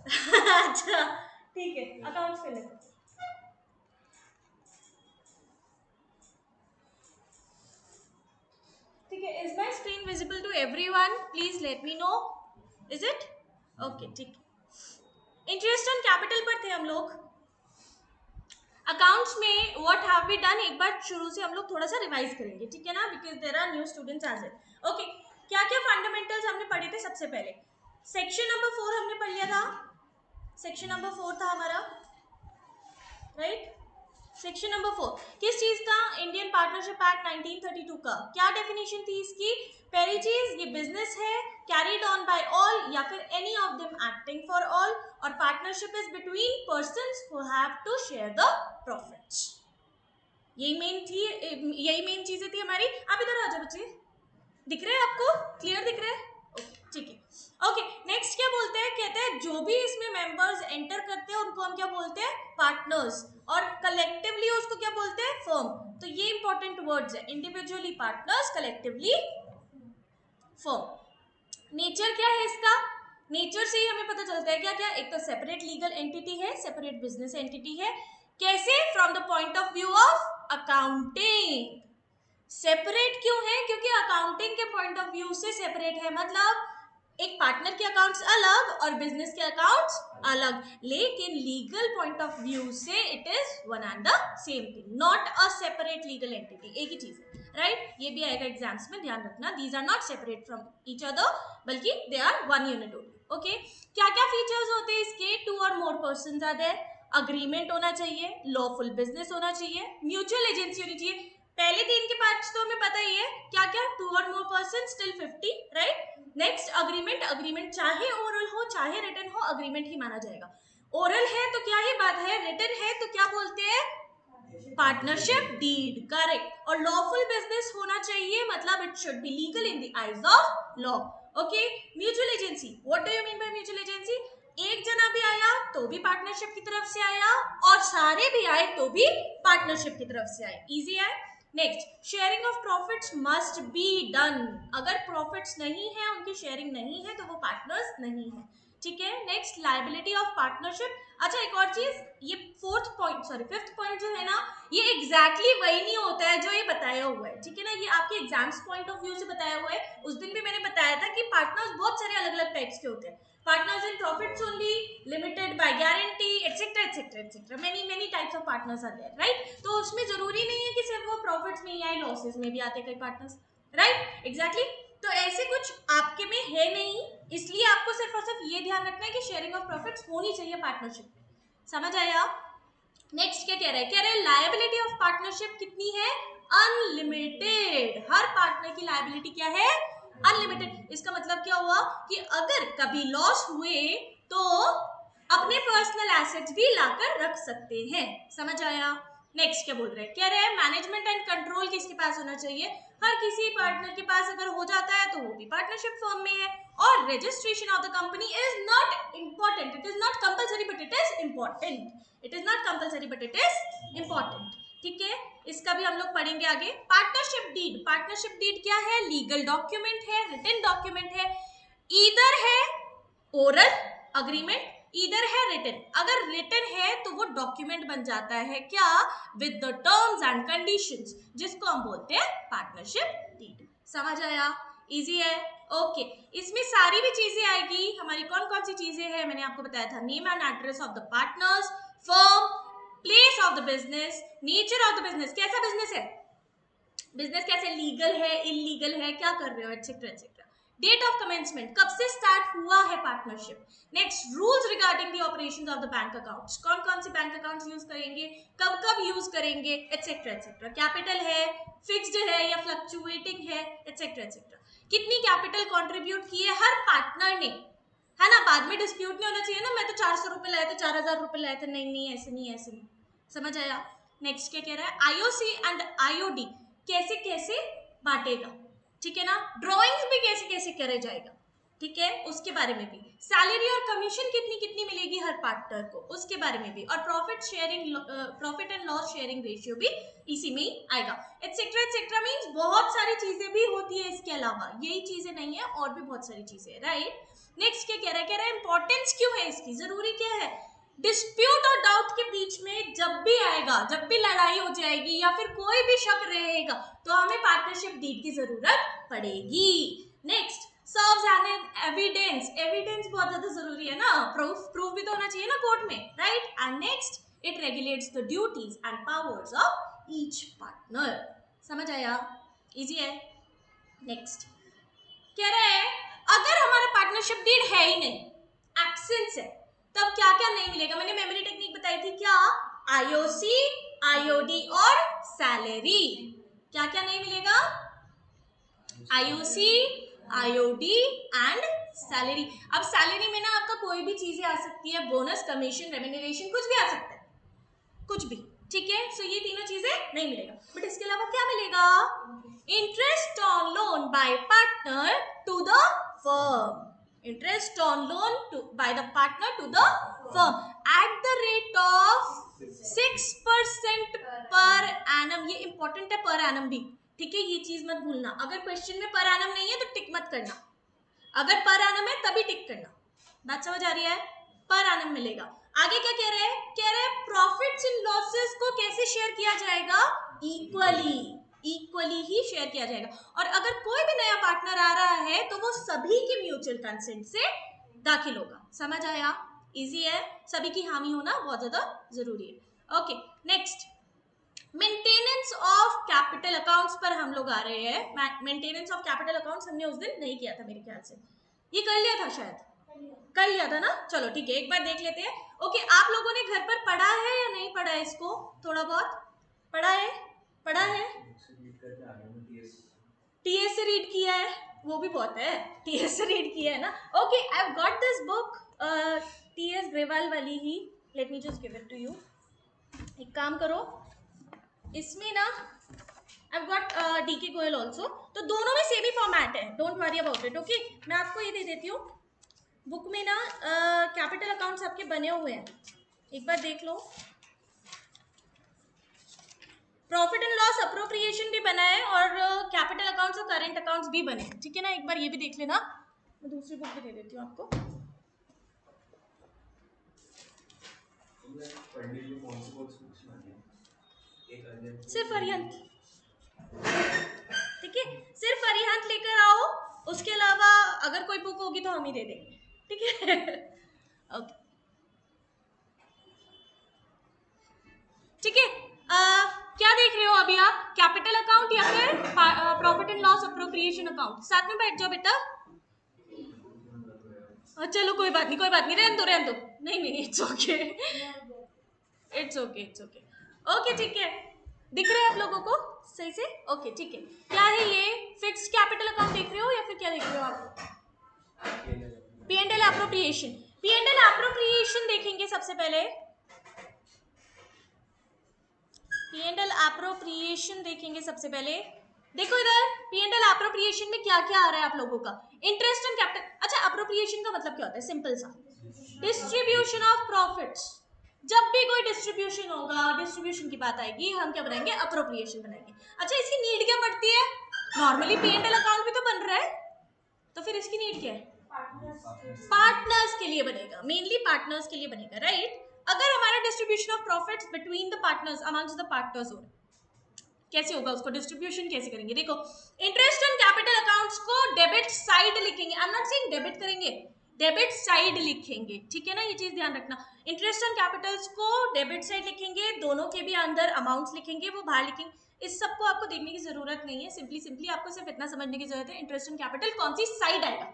अच्छा ठीक है, अकाउंट्स कर लेते हैं। ठीक है, is my screen visible to everyone? Please let me know. Is it okay? ठीक, इंटरेस्ट ऑन कैपिटल पर थे हम लोग। अकाउंट्स में व्हाट हैव वी डन, एक बार शुरू से हम लोग थोड़ा सा रिवाइज करेंगे, ठीक है ना, because there are new students as well. Okay, क्या क्या फंडामेंटल्स हमने पढ़े थे? सबसे पहले सेक्शन नंबर 4 हमने पढ़ लिया था। सेक्शन नंबर 4 था हमारा, राइट? सेक्शन नंबर 4 किस चीज का? इंडियन पार्टनरशिप एक्ट 1932 का। क्या डेफिनेशन थी इसकी? पहली चीज, ये बिजनेस है कैरीड ऑन बाय ऑल या फिर any of them acting for all, और partnership is between persons who have to share the profits. यही मेन थी, यही मेन चीजें थी हमारी। आप इधर आ जाओ बच्चे, दिख रहे हैं आपको? क्लियर दिख रहा है? ठीक है। ओके, नेक्स्ट क्या बोलते हैं? कहते हैं जो भी इसमें मेंबर्स एंटर करते हैं उनको हम क्या बोलते हैं? पार्टनर्स। और कलेक्टिवली उसको क्या बोलते हैं? फर्म। तो ये इंपॉर्टेंट वर्ड्स है, individually partners, collectively firm. Nature क्या है इसका? नेचर से ही हमें पता चलता है क्या क्या? एक तो सेपरेट लीगल एंटिटी है, सेपरेट बिजनेस एंटिटी है। कैसे? From the point of view of accounting. Separate क्यों है? क्योंकि अकाउंटिंग के पॉइंट ऑफ व्यू से सेपरेट है, मतलब एक पार्टनर के अकाउंट्स अलग और बिजनेस के अकाउंट्स अलग, लेकिन लीगल पॉइंट ऑफ व्यू से it is one and the same thing, not a separate legal entity. एक ही चीज है, राइट? ये भी आएगा एग्जाम्स में, ध्यान रखना। These are not separate from each other, बल्कि they are one unit only. Okay, क्या क्या फीचर्स होते हैं इसके? 2 और more person are there, agreement होना चाहिए, लॉफुल बिजनेस होना चाहिए, म्यूचुअल एजेंसी होनी चाहिए। पहले 3 के पार्ट्स तो हमें पता ही है, क्या क्या? 2 और more person till 50, right? Next agreement, agreement चाहे ओरल हो चाहे रिटन हो, अग्रीमेंट ही माना जाएगा। ओरल है तो क्या ही बात है, रिटन है तो क्या बोलते हैं? Partnership deed, correct. और लॉफुल बिजनेस होना चाहिए, मतलब it should be legal in the eyes of law. Okay, mutual agency, what do you mean by mutual agency? एक जना भी आया तो भी पार्टनरशिप की तरफ से आया, और सारे भी आए तो भी पार्टनरशिप की तरफ से आए। इजी है। Next, sharing of profits must be done. अगर प्रॉफिट्स नहीं है, उनकी शेयरिंग नहीं है, तो वो पार्टनर्स नहीं है, ठीक है। Next, liability of partnership. अच्छा, एक और चीज, ये फिफ्थ पॉइंट जो है ना, ये एग्जैक्टली वही नहीं होता है जो ये बताया हुआ है, ठीक है ना। ये आपके एग्जाम्स पॉइंट ऑफ व्यू से बताया हुआ है। उस दिन भी मैंने बताया था कि पार्टनर्स बहुत सारे अलग अलग टाइप्स के होते हैं। Partners in profits only, limited by guarantee, etcetera etcetera etcetera, many many types of partners are there, right? तो उसमें जरूरी नहीं है कि सिर्फ वो प्रॉफिट्स में ही आए, लॉसेस में भी आते कई पार्टनर्स, राइट? एग्जैक्टली। तो ऐसे कुछ आपके में है नहीं, इसलिए आपको सिर्फ और सिर्फ ये ध्यान रखना है कि शेयरिंग ऑफ प्रॉफिट्स होनी चाहिए पार्टनरशिप में। समझ आया? नेक्स्ट क्या कह रहा है? कह रहे हैं लायबिलिटी ऑफ पार्टनरशिप कितनी है? अनलिमिटेड। हर पार्टनर की लायबिलिटी क्या है? अनलिमिटेड। इसका मतलब क्या हुआ कि अगर कभी लॉस हुए तो अपने पर्सनल एसेट्स भी लाकर रख सकते हैं। समझ आया? नेक्स्ट क्या बोल रहे हैं? कह रहे हैं मैनेजमेंट एंड कंट्रोल किसके पास होना चाहिए? हर किसी पार्टनर के पास अगर हो जाता है तो वो भी पार्टनरशिप फर्म में है। और registration of the company is not important, it is not compulsory but it is important. It is not compulsory but it is important, ठीक है। इसका भी हम लोग पढ़ेंगे आगे। पार्टनरशिप डीड, पार्टनरशिप डीड क्या है? लीगल डॉक्यूमेंट है, रिटन डॉक्यूमेंट है। ईदर है ओरल अग्रीमेंट, ईदर है रिटन। अगर रिटन है तो वो डॉक्यूमेंट बन जाता है क्या? With the terms and conditions, जिसको हम बोलते हैं पार्टनरशिप डीड। समझ आया? इजी है। ओके, इसमें सारी भी चीजें आएगी हमारी। कौन कौन सी चीजें हैं मैंने आपको बताया था? Name and address of the partners, firm, place of the business, nature of the business, कैसा बिजनेस है, बिजनेस कैसे, लीगल है, इलीगल है, क्या कर रहे हो, etcetera etcetera. Date of commencement, कब से स्टार्ट हुआ है partnership. Next, rules regarding the operations of the bank accounts, कौन कौन से बैंक अकाउंट्स यूज करेंगे, कब कब यूज करेंगे, एटसेट्रा एटसेट्रा। कैपिटल है, फिक्स्ड है या फ्लक्चुएटिंग है, एटसेट्रा एटसेट्रा। कितनी कैपिटल कंट्रीब्यूट की है हर पार्टनर ने, है ना। बाद में डिस्प्यूट नहीं होना चाहिए ना, मैं तो 400 रुपए लाए थे, 4000 रुपए लाए थे, नहीं नहीं ऐसे नहीं, ऐसे नहीं। समझ आया? नेक्स्ट क्या कह रहा है? आईओसी एंड आईओडी कैसे कैसे बांटेगा, ठीक है ना। ड्रॉइंग्स भी कैसे कैसे करे जाएगा, ठीक है, उसके बारे में भी। सैलरी और कमीशन कितनी कितनी मिलेगी हर पार्टनर को, उसके बारे में भी। और profit sharing, profit and loss sharing ratio भी इसी में ही आएगा। एटसेट्रा एटसेट्रा मींस बहुत सारी चीजें भी होती है इसके अलावा, यही चीजें नहीं है और भी बहुत सारी चीजें, राइट। नेक्स्ट क्या कह रहा है? कह रहा है इंपॉर्टेंस क्यों है इसकी, जरूरी क्या है? डिस्प्यूट और डाउट के बीच में जब भी आएगा, जब भी लड़ाई हो जाएगी या फिर कोई भी शक रहेगा, तो हमें पार्टनरशिप डीड की जरूरत पड़ेगी। Next, serves as evidence. Evidence बहुत ज्यादा जरूरी है ना, प्रूफ भी तो होना चाहिए ना कोर्ट में, right? And next, it regulates the duties and powers of each partner. समझ आया? इजी है। नेक्स्ट कह रहे हैं अगर हमारा पार्टनरशिप डीड है ही नहीं, एब्सेंस है, तब क्या क्या नहीं मिलेगा? मैंने मेमोरी टेक्निक बताई थी, क्या? आईओसी, आईओडी और सैलरी। क्या क्या नहीं मिलेगा? IOC, IOD and salary. अब सैलरी में ना आपका कोई भी चीजें आ सकती है, बोनस, कमीशन, रेम्यूनरेशन, कुछ भी आ सकता है, कुछ भी, ठीक है? सो ये तीनों चीजें नहीं मिलेगा, बट इसके अलावा क्या मिलेगा? Interest on loan by partner to the firm. Interest on loan by the partner to the firm at the rate of 6% per annum. ये इंपॉर्टेंट है, पर एनम भी, ठीक है? ये चीज मत भूलना। अगर क्वेश्चन में पर एनम नहीं है तो टिक मत करना, अगर पर एनम है तभी टिक करना। बात समझ आ रही है? पर एनम मिलेगा। आगे क्या कह रहे हैं? कह रहे हैं प्रॉफिट्स एंड लॉसेस को कैसे शेयर किया जाएगा? इक्वली, इक्वली ही शेयर किया जाएगा। और अगर कोई भी नया पार्टनर आ रहा है तो वो सभी के म्यूचुअल कंसेंट से दाखिल होगा। समझ आया? इजी है, सभी की हामी होना बहुत ज्यादा जरूरी है। Okay, next, maintenance of capital accounts पर हम लोग आ रहे हैं। मेंटेनेंस ऑफ कैपिटल अकाउंट्स हमने उस दिन नहीं किया था मेरे ख्याल से, ये कर लिया था शायद, कर लिया था ना? चलो ठीक है, एक बार देख लेते हैं। ओके, आप लोगों ने घर पर पढ़ा है या नहीं पढ़ा है? इसको थोड़ा बहुत पढ़ा है? पढ़ा है? टीएस से रीड किया है? वो भी बहुत है, टीएस से रीड किया है ना? Okay, I have got this book, TS Grewal वाली ही। Let me just give it to you. एक काम करो, इसमें ना I have got DK Goyal also, तो दोनों में सेम ही फॉर्मेट है, don't worry about it. Okay, मैं आपको ये दे देती हूँ। बुक में ना कैपिटल अकाउंट्स आपके बने हुए हैं, एक बार देख लो। प्रॉफिट एंड लॉस अप्रोप्रिएशन भी बना है और कैपिटल अकाउंट्स और करंट अकाउंट्स भी बने, ठीक है ना? एक बार ये भी देख लेना। मैं दूसरी बुक भी दे देती हूँ आपको। सिर्फ अरिहंत, ठीक है? सिर्फ अरिहंत लेकर आओ, उसके अलावा अगर कोई बुक होगी तो हम ही दे देंगे, ठीक है? ओके, ठीक है। क्या देख रहे हो अभी आप? कैपिटल अकाउंट या फिर profit and loss appropriation account? साथ में बैठ जाओ बेटा। चलो कोई बात नहीं, कोई बात नहीं, रहने दो, रहने दो। नहीं नहीं, it's okay, it's okay, it's okay. Okay, ठीक है, दिख रहे हैं आप लोगों को सही से? ओके, ठीक है। क्या है ये? फिक्स्ड कैपिटल अकाउंट देख रहे हो या फिर क्या देख रहे हो आप? P and L appropriation. P and L appropriation देखेंगे सबसे पहले। पी एंड एल एप्रोप्रिएशन देखेंगे सबसे पहले। देखो इधर, पी एंड एल एप्रोप्रिएशन में क्या क्या आ रहा है आप लोगों का? Interest on capital. अच्छा, एप्रोप्रिएशन का मतलब क्या होता है? सिंपल सा, डिस्ट्रीब्यूशन ऑफ प्रॉफिट्स। जब भी कोई डिस्ट्रीब्यूशन होगा, डिस्ट्रीब्यूशन की बात आएगी, हम क्या बनाएंगे? अप्रोप्रिएशन बनाएंगे। अच्छा, इसकी नीड क्या पड़ती है? Normally P and L account भी तो बन रहा है, तो फिर इसकी नीड क्या है? पार्टनर्स के लिए बनेगा, मेनली पार्टनर्स के लिए बनेगा, राइट? अगर हमारा distribution of profits between the partners, amongst the partners हो, कैसे होगा? उसको डिस्ट्रीब्यूशन कैसे करेंगे? देखो, इंटरेस्ट ऑन कैपिटल अकाउंट्स को डेबिट साइड लिखेंगे। I am not saying debit करेंगे, डेबिट साइड लिखेंगे, ठीक है ना? ये चीज ध्यान रखना। इंटरेस्ट ऑन कैपिटल्स को डेबिट साइड लिखेंगे, दोनों के भी अंदर अमाउंट्स लिखेंगे, वो बाहर लिखेंगे। इस सबको आपको देखने की जरूरत नहीं है, सिंपली सिंपली आपको सिर्फ इतना समझने की जरूरत है, इंटरेस्ट ऑन कैपिटल कौन सी साइड आएगा?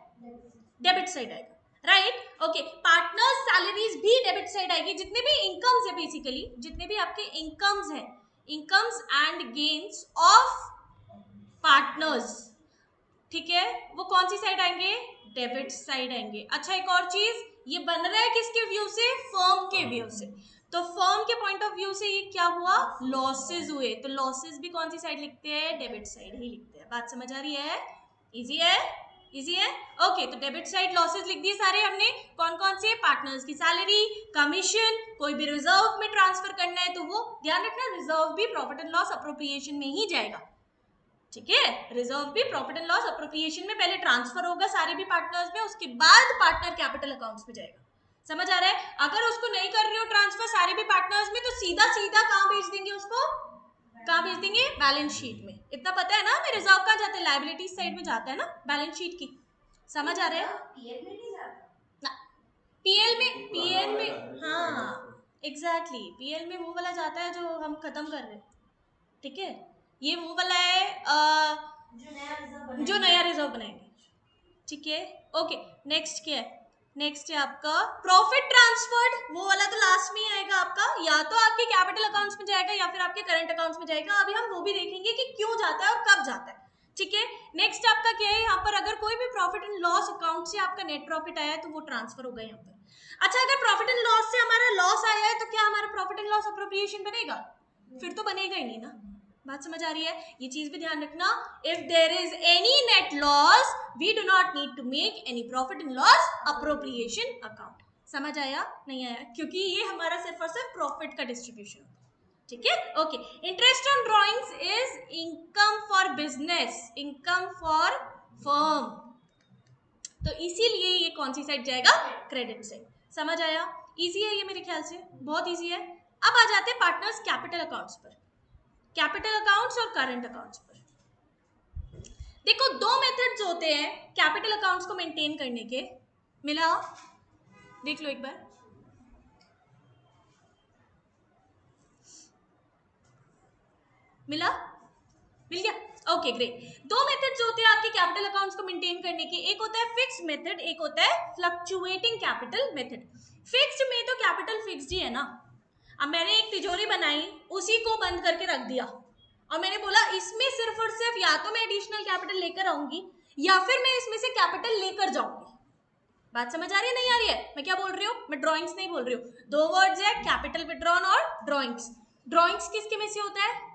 डेबिट साइड आएगा, राइट? ओके, पार्टनर्स सैलरीज भी डेबिट साइड आएगी। जितने भी इनकम्स है, बेसिकली जितने भी आपके इनकम्स हैं, incomes and gains of partners, ठीक है, वो कौन सी साइड आएंगे? डेबिट साइड आएंगे। अच्छा, एक और चीज, ये बन रहा है किसके व्यू से? फर्म के व्यू से। तो फर्म के पॉइंट ऑफ व्यू से ये क्या हुआ? लॉसेस हुए, तो लॉसेस भी कौन सी साइड लिखते हैं? डेबिट साइड ही लिखते हैं। बात समझ आ रही है? इजी है, इजी है। ओके, तो डेबिट साइड लॉसेस लिख दिए सारे हमने। कौन कौन से? पार्टनर्स की सैलरी, कमीशन, कोई भी रिजर्व में ट्रांसफर करना है तो वो ध्यान रखना, रिजर्व भी प्रॉफिट एंड लॉस अप्रोप्रिएशन में ही जाएगा, ठीक है? रिजर्व भी प्रॉफिट एंड लॉस अप्रोप्रिएशन में पहले ट्रांसफर होगा सारे भी पार्टनर्स में, उसके बाद पार्टनर कैपिटल अकाउंट्स में जाएगा। समझ आ रहा है? अगर उसको नहीं कर रहे हो ट्रांसफर सारे भी पार्टनर्स में, तो सीधा सीधा कहाँ भेज देंगे उसको? कहाँ भेज देंगे? बैलेंस शीट में। इतना पता है ना, हमें रिजर्व कहाँ जाते हैं? लायबिलिटीज साइड में जाता है ना, बैलेंस शीट की। समझ आ रहा है? पीएल में नहीं जाता। पीएल में हाँ एग्जैक्टली, पीएल में वो वाला जाता है जो हम खत्म कर रहे हैं, ठीक है? ये वो वाला है जो नया रिजर्व बनाएंगे, ठीक है? ओके, नेक्स्ट क्या है? नेक्स्ट है आपका प्रॉफिट ट्रांसफर्ड, वो वाला तो लास्ट में ही आएगा आपका, या तो आपके कैपिटल अकाउंट्स में जाएगा या फिर आपके करंट अकाउंट्स में जाएगा। अभी हम वो भी देखेंगे कि क्यों जाता है और कब जाता है, ठीक है? नेक्स्ट आपका क्या है यहाँ पर? अगर कोई भी प्रॉफिट एंड लॉस अकाउंट से आपका नेट प्रॉफिट आया है तो वो ट्रांसफर होगा यहाँ पर। अच्छा, अगर प्रॉफिट एंड लॉस से हमारा लॉस आया है तो क्या हमारा प्रॉफिट एंड लॉस अप्रोप्रिएशन बनेगा? फिर तो बनेगा ही नहीं ना। बात समझ आ रही है? ये चीज भी ध्यान रखना, if there is any net loss we do not need to make any profit and loss appropriation account. समझ आया? नहीं आया? क्योंकि ये हमारा सिर्फ और सिर्फ प्रॉफिट का डिस्ट्रीब्यूशन, ठीक है? Okay, interest on drawings is income for business, income for firm, तो इसीलिए ये कौन सी साइड जाएगा? Credit side. समझ आया? इजी है ये, मेरे ख्याल से बहुत इजी है। अब आ जाते हैं पार्टनर्स कैपिटल अकाउंट्स पर, कैपिटल अकाउंट्स और करंट अकाउंट्स पर। देखो, दो मेथड्स होते हैं कैपिटल अकाउंट्स को मेंटेन करने के। मिला? देख लो एक बार। मिला? मिल गया? Okay great. दो मेथड्स होते हैं आपके कैपिटल अकाउंट्स को मेंटेन करने के, एक होता है फिक्स्ड मेथड, एक होता है फ्लक्चुएटिंग कैपिटल मेथड। फिक्स्ड में तो कैपिटल फिक्स्ड ही है ना। अब मैंने एक तिजोरी बनाई, उसी को बंद करके रख दिया और मैंने बोला इसमें सिर्फ और सिर्फ या तो मैं एडिशनल कैपिटल लेकर आऊंगी या फिर मैं इसमें से कैपिटल लेकर जाऊंगी। बात समझ आ रही है? नहीं आ रही है? मैं क्या बोल रही हूँ? मैं ड्राइंग्स नहीं बोल रही हूँ। दो वर्ड्स है, कैपिटल विड्रॉन और ड्राइंग्स। ड्राइंग्स किसके में से होता है?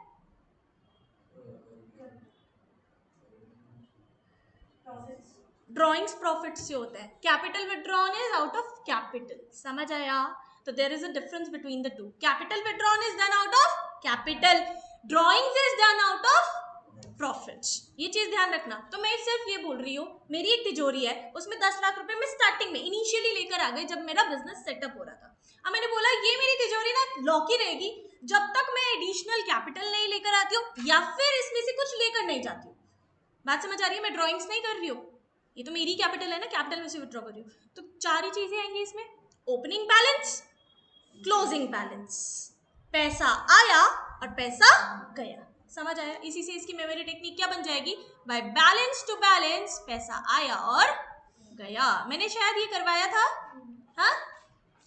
ड्राइंग्स प्रॉफिट से होता है। Capital withdrawn is out of capital. समझ आया? तो there is a difference between the two. Capital withdrawn is done out of capital, drawings is done out of profits. ये चीज ध्यान रखना। तो मैं सिर्फ ये बोल रही हूँ, मेरी एक तिजोरी है, उसमें 10 लाख रुपए मैं स्टार्टिंग में इनिशियली लेकर आ गई जब मेरा बिजनेस सेटअप हो रहा था। अब मैंने बोला ये मेरी तिजोरी ना लॉक ही रहेगी जब तक मैं एडिशनल कैपिटल नहीं लेकर आती हूँ या फिर इसमें से कुछ लेकर नहीं जाती हूँ। बात समझ आ रही है? मैं ड्राइंग्स नहीं कर रही हूँ, ये तो मेरी कैपिटल है ना, कैपिटल में से विड्रॉ कर रही हूँ। तो चार ही चीजें आएंगी इसमें, ओपनिंग बैलेंस, क्लोजिंग बैलेंस, पैसा आया और पैसा गया। समझ आया? इसी से इसकी मेमोरी टेक्निक क्या बन जाएगी? बाय बैलेंस टू बैलेंस, पैसा आया और गया। मैंने शायद ये करवाया था, हाँ?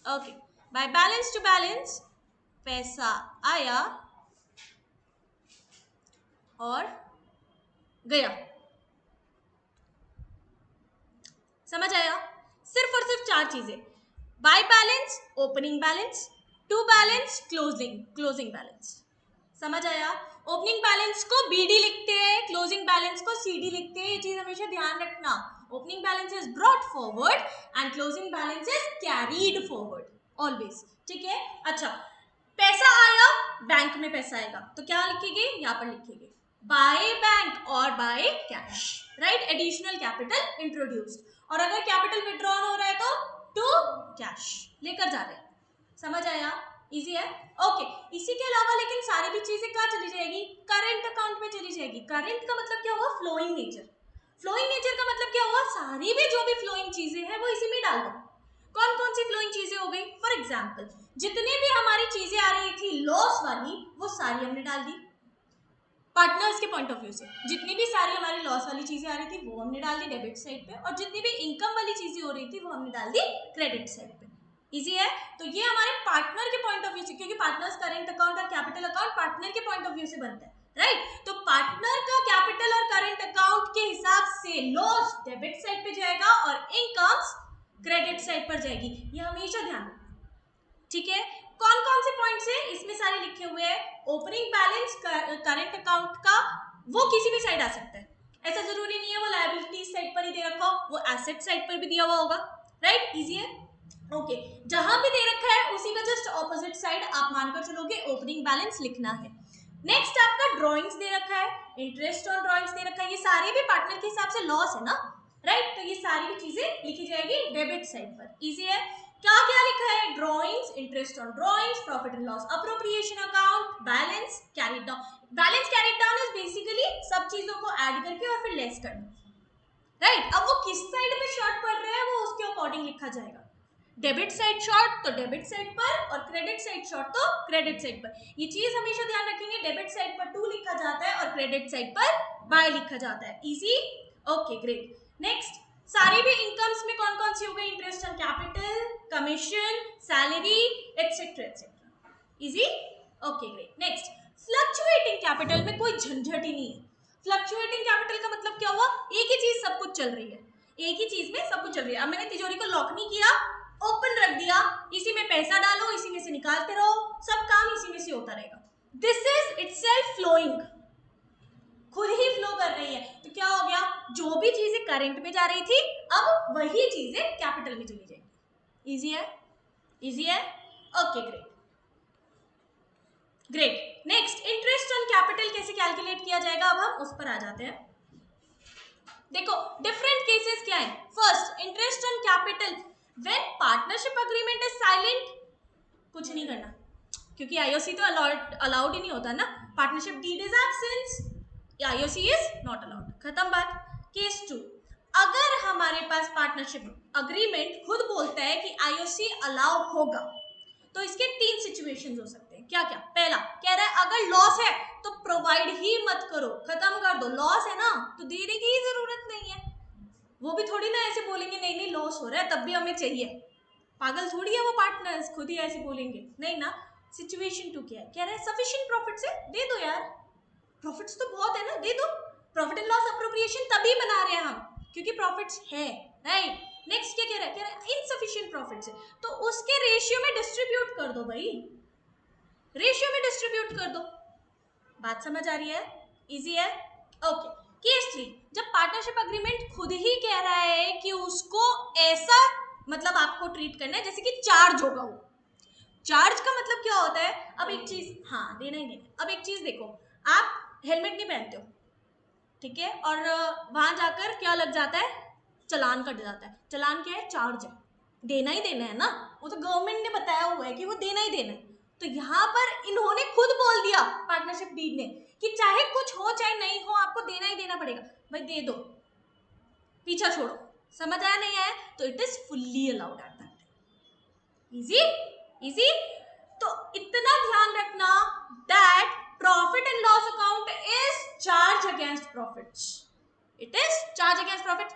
Okay, by balance to balance, पैसा आया और गया। समझ आया? सिर्फ और सिर्फ चार चीजें, by balance, opening balance, to balance, closing balance. समझ आया? ओपनिंग बैलेंस को बीडी लिखते हैं, क्लोजिंग बैलेंस को सीडी लिखते हैं। ये चीज हमेशा ध्यान रखना। Opening balance is brought forward and closing balance is carried forward always, ठीक है? अच्छा, पैसा आया, बैंक में पैसा आएगा तो क्या लिखेंगे? यहाँ पर लिखेंगे बाय बैंक और by cash, right? Additional capital introduced. और अगर कैपिटल विड्रॉन हो रहा है तो टू कैश लेकर जा रहे हैं। समझ आया? इजी है? ओके। इसी के अलावा लेकिन सारी भी चीजें कहाँ चली जाएगी? करंट अकाउंट में चली जाएगी। करंट का मतलब क्या हुआ? Flowing nature. फ्लोइंग नेचर का मतलब क्या हुआ? सारी भी जो भी फ्लोइंग चीजें हैं वो इसी में डाल दो। कौन कौन सी फ्लोइंग चीजें हो गई? फॉर एग्जाम्पल, जितनी भी हमारी चीजें आ रही थी लॉस वाली, वो सारी हमने डाल दी। पार्टनर्स के पॉइंट ऑफ व्यू से जितनी भी सारी हमारी लॉस वाली चीजें आ रही थी वो हमने डाल दी डेबिट साइड पे, और जितनी भी इनकम वाली चीजें हो रही थी वो हमने डाल दी क्रेडिट साइड पे। इजी है? तो ये हमारे पार्टनर के पॉइंट ऑफ व्यू से, क्योंकि पार्टनर्स करेंट अकाउंट और कैपिटल अकाउंट पार्टनर के पॉइंट ऑफ व्यू से बनता है, राइट? तो पार्टनर का कैपिटल और करेंट अकाउंट के हिसाब से लॉस डेबिट साइड पे जाएगा और इनकम्स क्रेडिट साइड पर जाएगी। ये हमेशा ध्यान रखना, ठीक है? कौन कौन से पॉइंट्स है इसमें सारे लिखे हुए हैं। ओपनिंग बैलेंस करंट अकाउंट का वो किसी भी साइड आ सकता है, ऐसा जरूरी नहीं है वो लायबिलिटी साइड पर ही दे रखा हो, वो एसेट साइड पर भी दिया हुआ होगा, राइट? इजी है? ओके, जहां भी दे रखा है उसी का जस्ट ऑपोजिट साइड आप मानकर चलोगे ओपनिंग बैलेंस लिखना है। नेक्स्ट आपका ड्राइंग्स दे रखा है, इंटरेस्ट ऑन ड्राइंग्स दे रखा है, ये सारे भी पार्टनर के हिसाब से लॉस है ना, राइट? तो ये सारी भी चीजें लिखी जाएगी डेबिट साइड पर। इजी है? क्या क्या drawings, interest on drawings, profit and loss appropriation account, balance carried down. Balance carried down is basically सब चीजों को ऐड करके और फिर लेस करना, राइट. अब वो किस साइड पे शॉर्ट पड़ रहा है वो उसके अकॉर्डिंग लिखा जाएगा. डेबिट साइड शॉर्ट तो डेबिट साइड पर, और क्रेडिट साइड शॉर्ट तो क्रेडिट साइड पर. ये चीज हमेशा ध्यान रखेंगे, डेबिट साइड पर 2 लिखा जाता है और क्रेडिट साइड पर बाय लिखा जाता है. इजी. Okay great. नेक्स्ट, सारी भी इनकम्स में कौन कौन सी हो गई? Interest on capital, commission, salary, etcetera etcetera. Easy. Okay great. Next, fluctuating capital में कोई झंझट ही नहीं है. फ्लक्चुएटिंग कैपिटल का मतलब क्या हुआ? एक ही चीज सब कुछ चल रही है, एक ही चीज में सब कुछ चल रही है. अब मैंने तिजोरी को लॉक नहीं किया, ओपन रख दिया, इसी में पैसा डालो, इसी में से निकालते रहो, सब काम इसी में से होता रहेगा. दिस इज इटसेल्फ फ्लोइंग, खुद ही फ्लो कर रही है. तो क्या हो गया? जो भी चीजें करंट में जा रही थी अब वही चीजें कैपिटल में चली जाएंगी. इजी है, इजी है. Okay great, great. Next, interest on capital कैसे कैलकुलेट किया जाएगा? अब हम उस पर आ जाते हैं. देखो डिफरेंट केसेस क्या है. First, interest on capital when partnership agreement is silent. कुछ नहीं करना, क्योंकि आईओसी तो अलाउड ही नहीं होता ना. Partnership deed is absence, IOC is not allowed. खत्म बात. केस 2, अगर हमारे पास पार्टनरशिप अग्रीमेंट खुद बोलता है कि आईओसी अलाउ होगा, तो इसके 3 सिचुएशंस हो सकते हैं. क्या क्या? पहला कह रहा है अगर लॉस है तो प्रोवाइड ही मत करो, खत्म कर दो. लॉस है ना तो देने की ही जरूरत नहीं है. वो भी थोड़ी ना ऐसे बोलेंगे नहीं नहीं लॉस हो रहा है तब भी हमें चाहिए. पागल थोड़ी है वो पार्टनर्स, खुद ही ऐसे बोलेंगे नहीं ना. सिचुएशन 2 क्या है? कह रहा है सफिशिएंट प्रॉफिट्स है, दे दो यार, प्रॉफिट्स तो बहुत है ना, दे दो. प्रॉफिट एंड लॉस अप्रोप्रिएशन तभी बना रहे हैं हम क्योंकि प्रॉफिट्स है, राइट. नेक्स्ट क्या कह रहा है? कह रहा है इनसफिशिएंट प्रॉफिट्स है तो उसके रेशियो में डिस्ट्रीब्यूट कर दो भाई, रेशियो में डिस्ट्रीब्यूट कर दो. बात समझ आ रही है? इजी है. ओके. केस 3, जब पार्टनरशिप अग्रीमेंट खुद ही कह रहा है कि उसको ऐसा मतलब आपको ट्रीट करना है जैसे कि चार्ज होगा. वो चार्ज का मतलब क्या होता है? अब एक चीज, हाँ देना ही देना. अब एक चीज देखो, आप हेलमेट नहीं पहनते हो, ठीक है, और वहां जाकर क्या लग जाता है? चलान कट जाता है. चलान क्या है? चार्ज है, देना ही देना है ना. वो तो गवर्नमेंट ने बताया हुआ है कि वो देना ही देना है. तो यहाँ पर इन्होंने खुद बोल दिया पार्टनरशिप डीड ने कि चाहे कुछ हो चाहे नहीं हो आपको देना ही देना पड़ेगा. भाई दे दो, पीछा छोड़ो. समझ आया नहीं आया? तो it is fully allowed at that. Easy, easy. तो इतना ध्यान रखना that profit and loss account is charge against profits. It is charge against profit.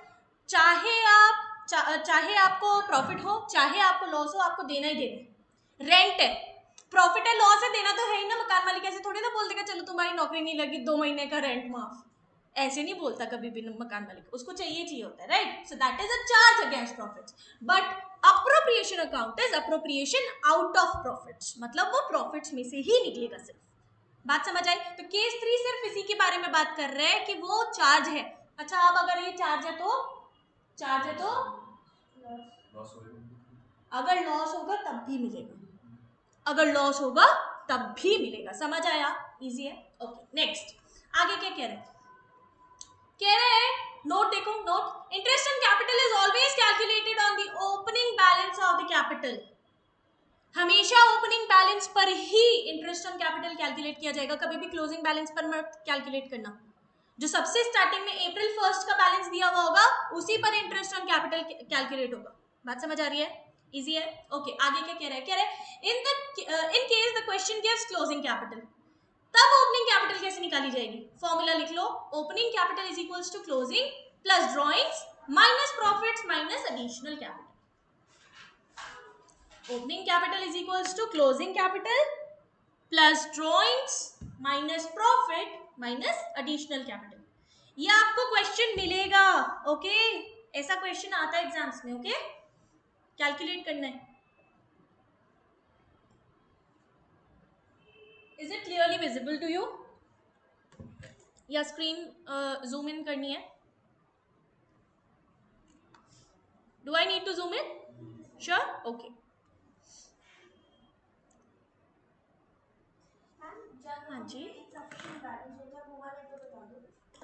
चाहे आपको प्रॉफिट हो चाहे आपको लॉस हो, आपको देना ही देना. रेंट है, प्रॉफिट है लॉस है, देना तो है ही ना. मकान मालिक ऐसे थोड़ी ना बोल देगा चलो तुम्हारी नौकरी नहीं लगी 2 महीने का रेंट माफ. ऐसे नहीं बोलता कभी भी मकान मालिक, उसको चाहिए होता है, right. So that is a charge against profits. But appropriation account is appropriation out of profits, मतलब वो प्रॉफिट्स में से ही निकलेगा सिर्फ. बात समझ आई? तो केस 3 सिर्फ इसी के बारे में बात कर रहे हैं कि वो चार्ज है. अच्छा, अब अगर ये चार्ज है तो अगर लॉस होगा तब भी मिलेगा, अगर लॉस होगा तब भी मिलेगा. समझ आया? इजी है. ओके. नेक्स्ट, आगे क्या कह रहे हैं? कह रहे हैं नोट देखो, note, interest on capital is always calculated on the opening balance of the capital. हमेशा ओपनिंग बैलेंस पर ही इंटरेस्ट ऑन कैपिटल कैलकुलेट किया जाएगा, कभी भी क्लोजिंग बैलेंस पर मत कैलकुलेट करना. जो सबसे स्टार्टिंग में April 1 का बैलेंस दिया हुआ होगा उसी पर इंटरेस्ट ऑन कैपिटल कैलकुलेट होगा. बात समझ आ रही है? इजी है. ओके. आगे क्या कह रहा है? कह रहा है in case the question gives closing capital, तब ओपनिंग कैपिटल कैसे निकाली जाएगी? फॉर्मूला लिख लो. Opening capital is equals to closing plus drawings minus profits minus additional capital. Opening capital is equals to closing capital plus drawings minus profit minus additional capital. ये आपको question मिलेगा. Okay, ऐसा question आता है exams में. Okay, calculate करना है. Is it clearly visible to you या स्क्रीन जूम इन करनी है? Do I need to zoom in? Sure. Okay. हाँ जी.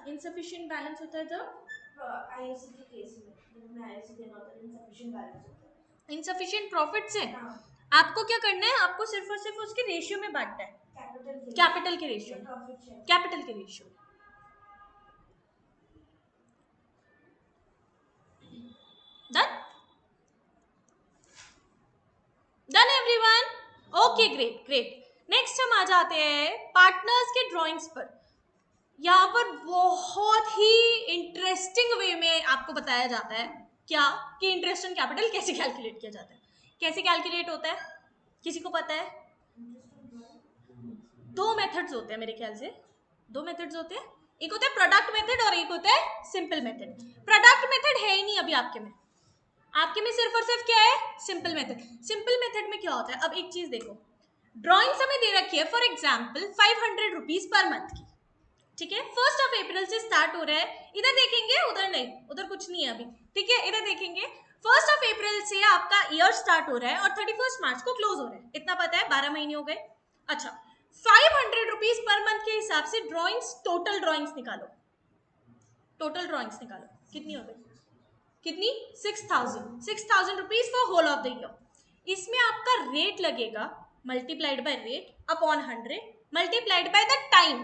इनसफिशिएंट बैलेंस होता है जब आईओसी के केस में, इनसफिशिएंट प्रॉफिट्स है. आपको क्या करना है, आपको सिर्फ और सिर्फ उसके रेशियो में बांटना है, कैपिटल के रेशियो, कैपिटल के ratio. Done done everyone, okay great great. Next हम आ जाते हैं पार्टनर्स के ड्राइंग्स पर। यहाँ पर बहुत ही इंटरेस्टिंग वे में आपको बताया जाता है क्या कि इंटरेस्ट ऑन कैपिटल कैसे कैलकुलेट किया जाता है। कैसे कैलकुलेट होता है, किसी को पता है? दो मेथड्स होते हैं मेरे ख्याल से, दो मेथड्स होते हैं, एक होता है प्रोडक्ट मेथड और एक होता है सिंपल मेथड। प्रोडक्ट मेथड है ही नहीं अभी आपके में, आपके में सिर्फ और सिर्फ क्या है, सिंपल मेथड। सिंपल मेथड में क्या होता है, अब एक चीज देखो, ड्रॉइंग्स हमें दे रखी है for example 500 rupees per month की, ठीक है, 1 अप्रैल से स्टार्ट हो रहा है, इधर देखेंगे उधर नहीं, उधर कुछ नहीं है अभी, ठीक है, इधर देखेंगे 1 अप्रैल से आपका ईयर स्टार्ट हो रहा है और 31 मार्च को क्लोज हो रहा है, इतना पता है, 12 महीने हो गए। अच्छा, 500 रुपीज पर मंथ के हिसाब से ड्रॉइंग्स, टोटल ड्रॉइंग्स निकालो, टोटल ड्रॉइंग्स निकालो, कितनी हो गई, कितनी, 6000 rupees for whole of the year. इसमें आपका रेट लगेगा multiplied by rate upon 100 multiplied by the time.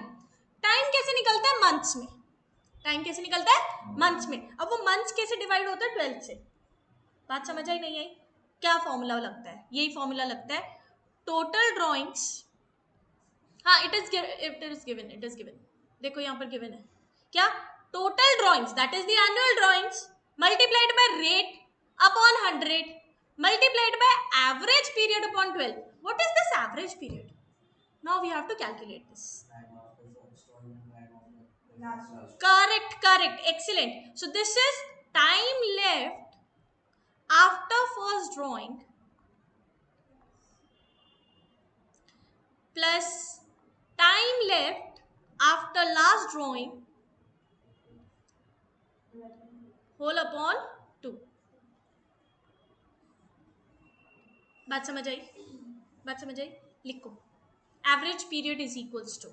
Time कैसे निकलता है, मंथ्स में, टाइम कैसे निकलता है, मंथ्स में। अब वो मंथ्स कैसे डिवाइड होता है, 12 से। बात समझ आई नहीं आई, क्या फॉर्मूला लगता है, यही फॉर्मूला लगता है, टोटल ड्रॉइंग्स, हाँ it is given, it is given, देखो यहाँ पर गिवन है क्या, total drawings that is the annual drawings multiplied by rate upon 100 multiplied by average period upon 12। What is this average period, now we have to calculate this. Correct, correct, excellent. So this is time left after first drawing plus time left after last drawing whole upon 2। बात समझ आई, बात समझ आई, लिखो average period is equals to,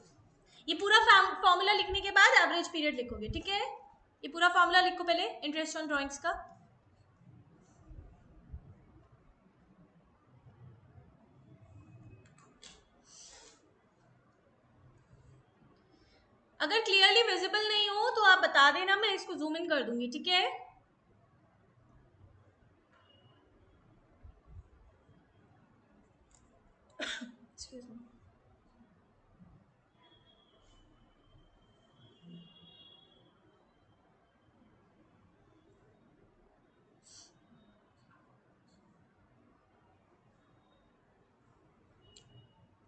ये पूरा formula लिखने के बाद एवरेज पीरियड लिखोगे, ठीक है, ये पूरा फॉर्मूला लिखो पहले इंटरेस्ट ऑन ड्राइंग्स का। अगर क्लियरली विजिबल नहीं हो तो आप बता देना, मैं इसको जूम इन कर दूंगी, ठीक है। Excuse me,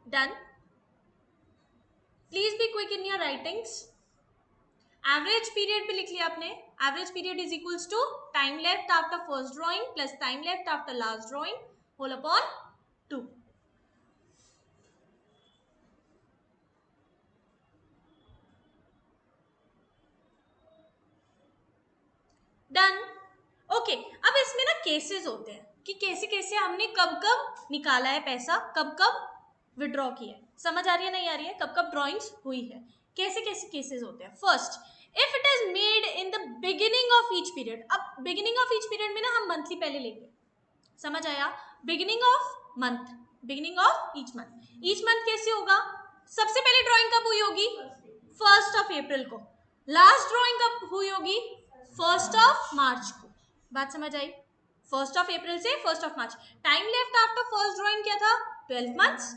done, please be quick in your writings. Average period भी लिख लिया आपने, average period is equals to time left after first drawing plus time left after last drawing whole upon 2। Done, okay. अब इसमें ना cases होते हैं कि कैसे कैसे हमने कब कब निकाला है पैसा, कब कब विड्रॉ किया है, समझ आ रही है नहीं आ रही है, कब कब ड्रॉइंग्स हुई है, कैसे कैसे केसेस होते हैं। First, if it is made in the beginning of each period, अब बिगिनिंग ऑफ ईच पीरियड में ना हम मंथली पहले लेंगे, समझ आया, beginning of month, beginning of each month कैसे होगा, सबसे पहले ड्राइंग कब हुई होगी, 1 अप्रैल को, लास्ट ड्राइंग कब हुई होगी, 1 मार्च को। बात समझ आई, 1 अप्रैल से 1 मार्च। Time left after first drawing क्या था, 12 months.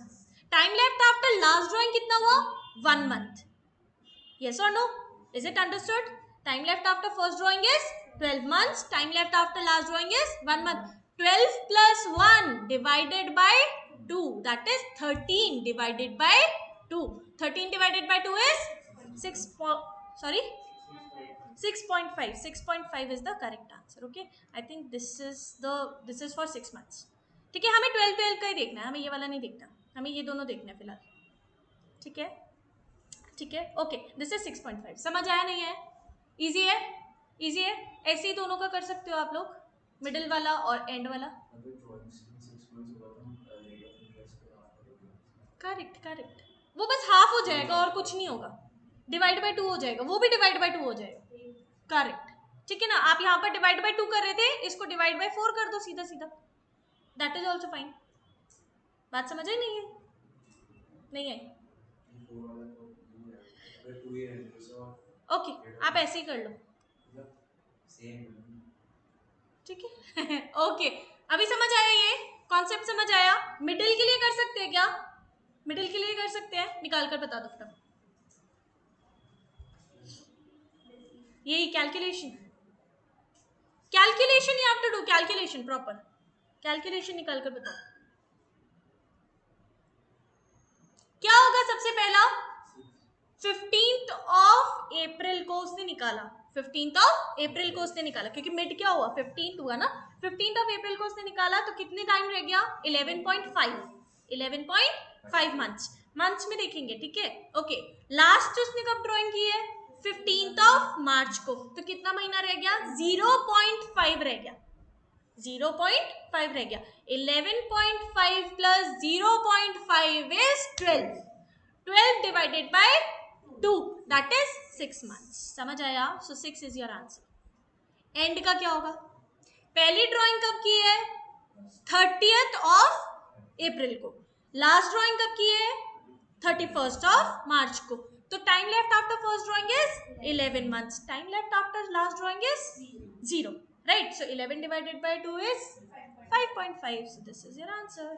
Time left after last drawing कितना हुआ, 1 month. yes or no, is it understood? Time left after first drawing is 12 months, time left after last drawing is 1 month। 12 plus 1 divided by 2, that is 13 divided by 2, 13 divided by 2 is 6.5 is the correct answer, okay। I think this is for 6 months, ठीक है। हमें 12 का ही देखना है, हमें ये वाला नहीं देखना, हमें ये दोनों देखना है फिलहाल, ठीक है, ठीक है, ओके। दिस इज 6.5, समझ आया नहीं है, इजी है, इजी है, ऐसे ही दोनों का कर सकते हो आप लोग, मिडिल वाला और एंड वाला। करेक्ट करेक्ट, वो बस हाफ हो जाएगा और कुछ नहीं होगा, डिवाइड बाय 2 हो जाएगा, वो भी डिवाइड बाय 2 हो जाएगा, करेक्ट, ठीक है ना। आप यहाँ पर डिवाइड बाय 2 कर रहे थे, इसको डिवाइड बाय 4 कर दो सीधा सीधा, दैट इज ऑल्सो फाइन, बात समझ आई नहीं है? नहीं आई? ओके, आप ऐसे ही कर लो, ठीक है। ओके, अभी समझ आया? ये कॉन्सेप्ट समझ आया? मिडिल के लिए कर सकते हैं क्या? मिडिल के लिए कर सकते हैं, निकाल कर बता दो फटाफट। यही calculation, calculation you have to do, calculation proper calculation निकाल कर बताओ क्या होगा। सबसे पहला 15th ऑफ अप्रैल को उसने निकाला, 15th ऑफ अप्रैल को उसने निकाला, क्योंकि मिड क्या हुआ, 15th हुआ ना, 15th ऑफ अप्रैल को उसने निकाला, तो कितने टाइम रह गया, 11.5 मंथ्स में देखेंगे, ठीक है। ओके, लास्ट उसने कब ड्राइंग की है, 15th ऑफ मार्च को, तो कितना महीना रह गया, 0.5 रह गया, 0.5 रह गया। 11.5 plus 0.5 is 12, 12 divided by 2, that is 6 months. समझ आया? सो 6 इज योर आंसर। एंड का क्या होगा, पहली ड्राइंग कब की है, 30th ऑफ अप्रैल को, लास्ट ड्राइंग कब की है, 31st ऑफ मार्च को, तो time left after first drawing is 11 months, time left after last drawing is 0, right. So 11 divided by 2 is 5.5, so this is your answer,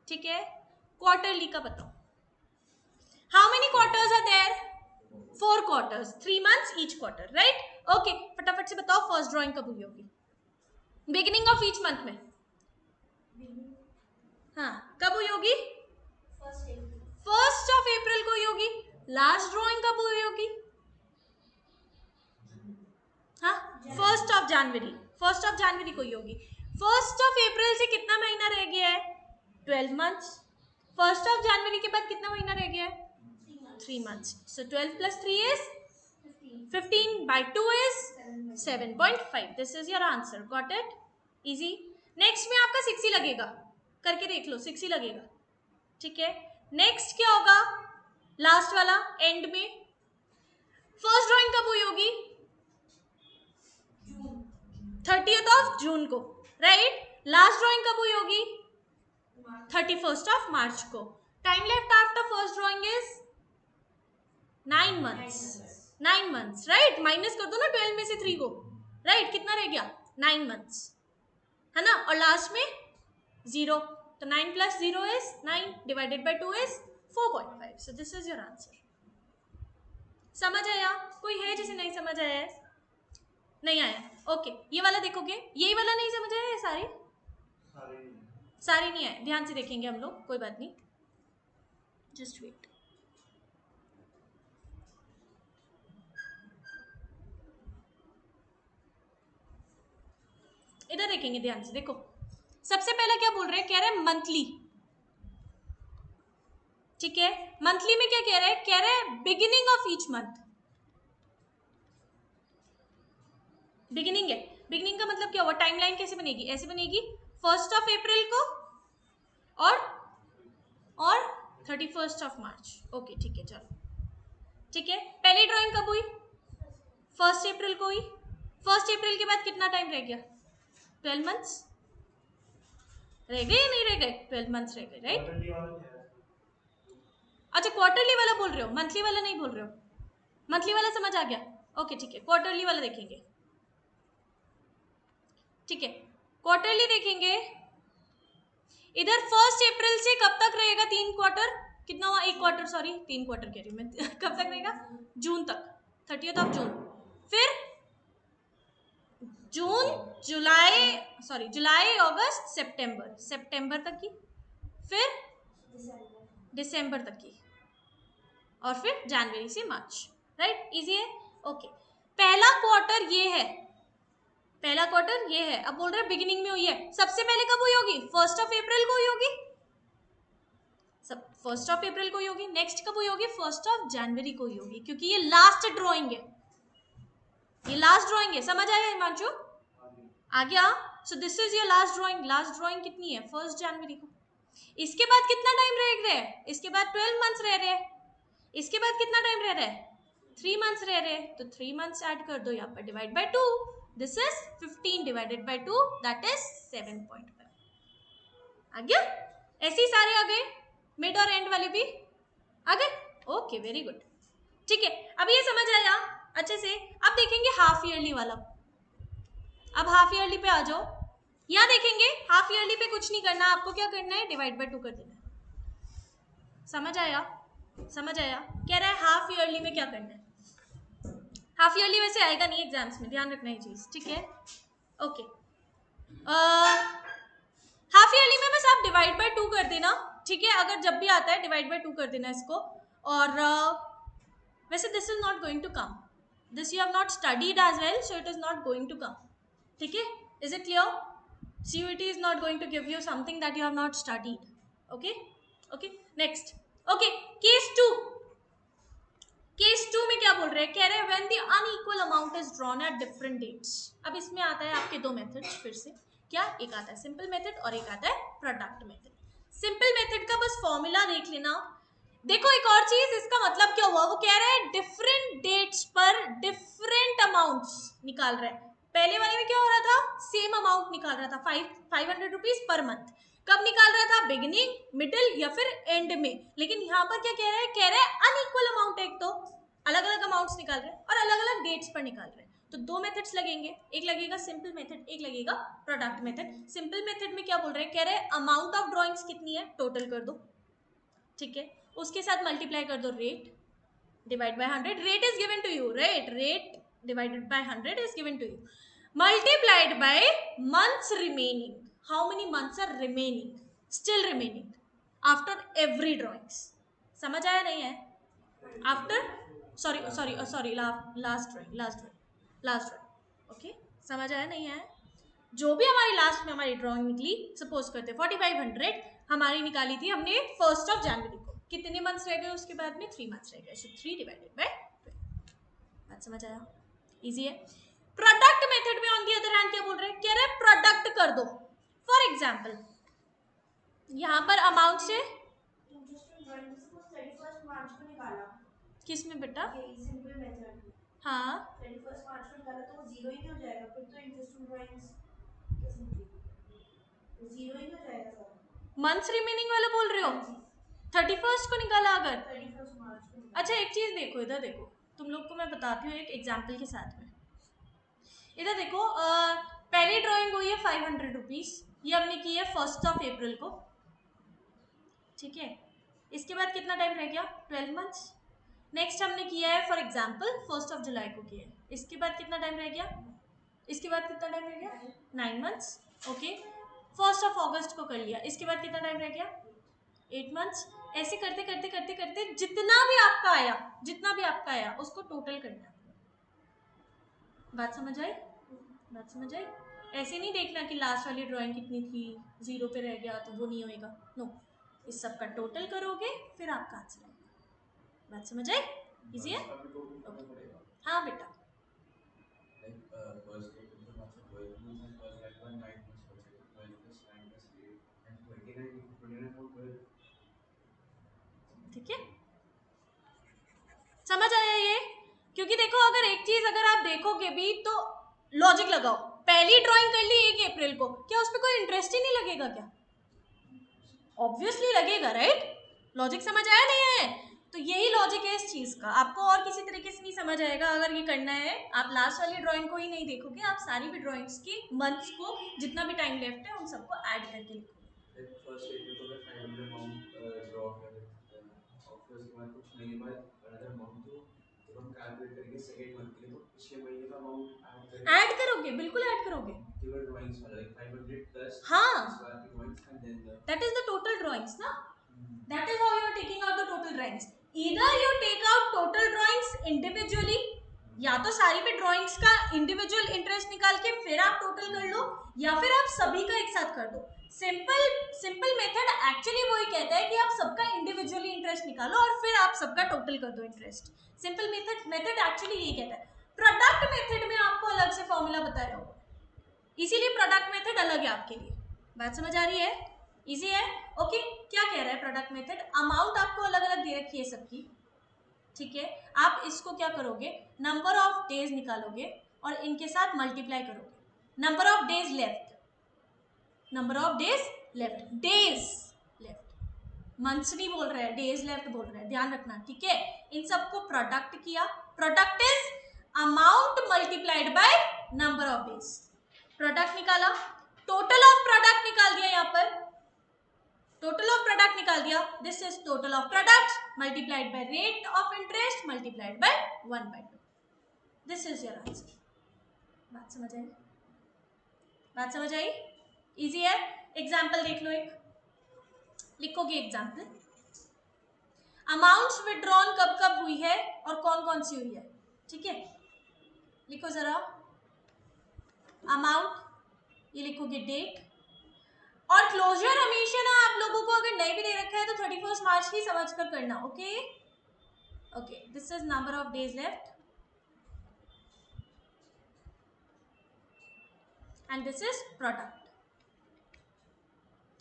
ठीक है। Quarterly का बताओ, how many quarters are there, 4 quarters, 3 months each quarter, right? Okay, फटाफट से बताओ first drawing कब हुई होगी, बिगिनिंग ऑफ ईच मंथ में, हाँ कब हुई होगी, 1st ऑफ अप्रैल को हुई होगी। लास्ट ड्राइंग कब हुई होगी, हाँ 1st of January, 1st of January को हुई होगी। 1st ऑफ अप्रैल से कितना महीना रह गया है, 12 months। 1st ऑफ जनवरी के बाद कितना महीना रह गया है, 3 months। So 12 plus 3 is 15 by 2 is 7.5, this is your answer, got it, easy। Next में आपका 6 ही लगेगा, करके देख लो, 6 ही लगेगा, ठीक है। नेक्स्ट क्या होगा, लास्ट वाला एंड में, फर्स्ट ड्राइंग कब हुई होगी, 30th ऑफ जून को, राइट। लास्ट ड्राइंग कब हुई होगी, 31st ऑफ मार्च को। Time left after first drawing is 9 months, 9 months, right. Minus कर दो ना 12 में से 3 को, राइट, कितना रह गया, 9 months, है ना, और लास्ट में 0, तो 9 plus 0 is 9 divided by 2 is 4.5, so this is your answer। समझ आया? कोई है जिसे नहीं समझ आया है? नहीं आया, ओके। ये वाला देखोगे, यही वाला नहीं समझ आया, ये सारे नहीं आए, ध्यान से देखेंगे हम लोग, कोई बात नहीं, जस्ट वेट। इधर देखेंगे ध्यान से, देखो सबसे पहले क्या बोल रहे हैं, कह रहे हैं मंथली, ठीक है। मंथली में क्या कह रहे हैं, कह रहे हैं beginning of each month, beginning है, बिगिनिंग का मतलब क्या हुआ, टाइमलाइन कैसे बनेगी, ऐसे बनेगी, 1st ऑफ अप्रैल को और 31st ऑफ मार्च, ओके ठीक है, चलो ठीक है। पहली ड्राइंग कब हुई, 1st अप्रैल को हुई, 1st अप्रैल के बाद कितना टाइम रह गया, 12 months रह गए या नहीं रह गए, 12 months रह गए, राइट। अच्छा क्वार्टरली वाला बोल रहे हो, मंथली वाला नहीं बोल रहे हो, मंथली वाला समझ आ गया, ओके ठीक है। क्वार्टरली वाला देखेंगे, ठीक है, क्वार्टरली देखेंगे। इधर 1st अप्रैल से कब तक रहेगा, 3 क्वार्टर, कितना हुआ, 1 क्वार्टर, सॉरी 3 क्वार्टर कह रही हूँ मैं कब तक रहेगा, जून तक, 30th ऑफ जून, फिर जून जुलाई अगस्त सितंबर तक की, फिर दिसंबर तक की, और फिर जनवरी से मार्च, राइट, इजी है, ओके। पहला क्वार्टर ये है, पहला क्वार्टर ये है, अब बोल रहे हैं बिगिनिंग में हुई है, सबसे पहले कब हुई होगी, 1st ऑफ अप्रैल को हुई होगी, सब 1st ऑफ अप्रैल को हुई होगी। नेक्स्ट कब हुई होगी, 1st ऑफ जनवरी को हुई होगी, क्योंकि ये लास्ट ड्राइंग है, ये लास्ट ड्राइंग है, समझ आया हिमांशु, आ गया। सो this is your last drawing, last drawing कितनी है, 1st जनवरी को। इसके बाद कितना टाइम रह रहा है, इसके बाद 12 months रह रहे हैं, इसके बाद कितना टाइम रह रहा है, 3 months रह रहे हैं, तो 3 months ऐड कर दो यहाँ पर, divide by 2, this is 15 divided by 2, that is 7.5, आ गया, ऐसे ही सारे आ गए, मिड और एंड वाले भी आ गए। ओके वेरी गुड, ठीक है। अब ये समझ आया अच्छे से। अब देखेंगे हाफ ईयरली वाला। अब हाफ ईयरली पे आ जाओ, यहाँ देखेंगे हाफ ईयरली पे कुछ नहीं करना, आपको क्या करना है, डिवाइड बाय 2 कर देना है। समझ आया, समझ आया। कह रहा है हाफ ईयरली में क्या करना है। हाफ ईयरली वैसे आएगा नहीं एग्जाम्स में, ध्यान रखना ये चीज, ठीक है। ओके, हाफ ईयरली में बस आप डिवाइड बाय 2 कर देना, ठीक है। अगर जब भी आता है डिवाइड बाय 2 कर देना इसको। और वैसे this is not going to come, this you have not studied as well, so it is not going to come, ठीक है। Is it clear? CUET is not going to give you something that you have not studied. Okay, okay, next. Okay, case 2. Case 2 में क्या बोल रहे हैं, कह रहे हैं when the unequal amount is drawn at different dates. अब इसमें आता है आपके दो मेथड्स फिर से, क्या, एक आता है सिंपल मेथड और एक आता है प्रोडक्ट मेथड। सिंपल मेथड का बस फॉर्मूला देख लेना। देखो एक और चीज, इसका मतलब क्या हुआ, वो कह रहे हैं डिफरेंट डेट्स पर डिफरेंट अमाउंट्स निकाल रहे हैं। पहले वाले में क्या हो रहा था, सेम अमाउंट निकाल रहा था, 500 रुपीज पर मंथ। कब निकाल रहा था, बिगिनिंग, मिडिल या फिर एंड में। लेकिन यहाँ पर क्या कह रहे हैं, कह रहे हैं अनइक्वल अमाउंट है, एक तो अलग अलग अमाउंट्स निकाल रहे हैं और अलग अलग डेट्स पर निकाल रहे हैं। तो दो मेथड्स लगेंगे, एक लगेगा सिंपल मेथड, एक लगेगा प्रोडक्ट मेथड। सिंपल मेथड में क्या बोल रहे हैं, कह रहे हैं अमाउंट ऑफ ड्रॉइंग्स कितनी है टोटल कर दो, ठीक है, उसके साथ मल्टीप्लाई कर दो rate divide by 100, rate is given to you, right, rate divided by 100 is given to you, multiplied by months remaining, how many months are remaining, still remaining after every drawings. समझ आया नहीं है, after, sorry sorry sorry, last drawing, okay, समझ आया नहीं है। जो भी हमारी लास्ट में हमारी ड्राइंग निकली, सपोज करते 4500 हमारी निकाली थी हमने 1 जनवरी को, कितने मंथ्स रह गए उसके बाद में, 3 मंथ्स रह गए, सो 3 डिवाइडेड बाय 12। बात समझ आया, इजी है। प्रोडक्ट मेथड में ऑन दी अदर हैंड क्या बोल रहे हैं, कह रहे हैं प्रोडक्ट कर दो। फॉर एग्जांपल यहाँ पर अमाउंट से, किस में बेटा, सिंपल मेथड, हाँ 31 मार्च को निकाला तो वो जीरो ही नहीं हो जाएगा, फिर तो इंटरेस्ट ऑन ड्राइंग्स जीरो ही हो जाएगा सर। मंथ्स रिमेनिंग वाला बोल रहे हो, 31 को निकाला अगर, 31 मार्च को। अच्छा एक चीज देखो, इधर देखो, तुम लोग को मैं बताती हूँ एक एग्जाम्पल के साथ में। इधर देखो, पहली ड्राइंग हुई है 500 रुपीज, ये हमने की है 1 अप्रैल को, ठीक है। इसके बाद कितना टाइम रह गया, 12 मंथ्स। नेक्स्ट हमने किया है फॉर एग्जाम्पल 1 जुलाई को किया है, इसके बाद कितना टाइम रह गया, इसके बाद कितना टाइम रह गया, 9 मंथ्स, ओके। 1 अगस्त को कर लिया, इसके बाद कितना टाइम रह गया, 8 मंथ्स। ऐसे करते करते करते करते जितना भी आपका आया, जितना भी आपका आया उसको टोटल करना। बात समझ आई, बात समझ आई। ऐसे नहीं देखना कि लास्ट वाली ड्राइंग कितनी थी, जीरो पे रह गया तो वो नहीं होएगा, नो, इस सब का टोटल करोगे फिर आपका आंसर आएगा। बात समझ आई, इजी है, हाँ बेटा। ठीक है, समझ आया ये। क्योंकि देखो अगर एक चीज अगर आप देखोगे भी तो लॉजिक लगाओ, पहली ड्राइंग कर ली 1 अप्रैल को, क्या उसमें कोई इंटरेस्ट ही नहीं लगेगा क्या, ऑब्वियसली लगेगा, राइट। लॉजिक समझ आया नहीं है, तो यही लॉजिक है इस चीज का। आपको और किसी तरीके से नहीं समझ आएगा अगर ये करना है, आप लास्ट वाली ड्राइंग को ही नहीं देखोगे, आप सारी भी ड्राइंग्स की मंथ्स को जितना भी टाइम लेफ्ट है उन सबको ऐड करके लिखोगे। ऐड करोगे, बिल्कुल ऐड करोगे, हाँ, that is the total drawings ना, that is how you are taking out the total drawings. Either you take out total drawings individually, या तो सारी पे ड्राइंग्स का इंडिविजुअल इंटरेस्ट निकाल के फिर आप टोटल कर लो, या फिर आप सभी का एक साथ कर दो। सिंपल मेथड एक्चुअली वही कहता है कि आप सबका इंडिविजुअली इंटरेस्ट निकालो और फिर आप सबका टोटल कर दो इंटरेस्ट। सिंपल मेथड एक्चुअली यही कहता है। प्रोडक्ट मेथड में आपको अलग से फॉर्मूला बताया होगा, इसीलिए प्रोडक्ट मेथड अलग है आपके लिए। बात समझ आ रही है, इजी है, ओके। क्या कह रहा है प्रोडक्ट मेथड, अमाउंट आपको अलग अलग दे रखी है सबकी, ठीक है। आप इसको क्या करोगे, नंबर ऑफ डेज निकालोगे और इनके साथ मल्टीप्लाई करोगे, number of days left, number of days left, days left, months नहीं बोल रहे हैं, डेज लेफ्ट बोल रहे हैं, ध्यान रखना, ठीक है। इन सबको प्रोडक्ट किया, product is amount multiplied by number of days, product निकाला, टोटल ऑफ प्रोडक्ट निकाल दिया, यहाँ पर टोटल ऑफ प्रोडक्ट निकाल दिया, this is total of product multiplied by rate of interest multiplied by 1/2, this is your answer. बात समझ आई? बात समझ आई? इजी है। एग्जाम्पल देख लो, एक लिखोगे एग्जाम्पल, अमाउंट्स विड्रॉन कब कब हुई है और कौन कौन सी हुई है, ठीक है। लिखो जरा अमाउंट, ये लिखोगे डेट, और क्लोजर हमेशा ना आप लोगों को अगर नहीं भी दे रखा है तो 31 मार्च ही समझ कर करना, okay. Okay, this is number of days left and this is product,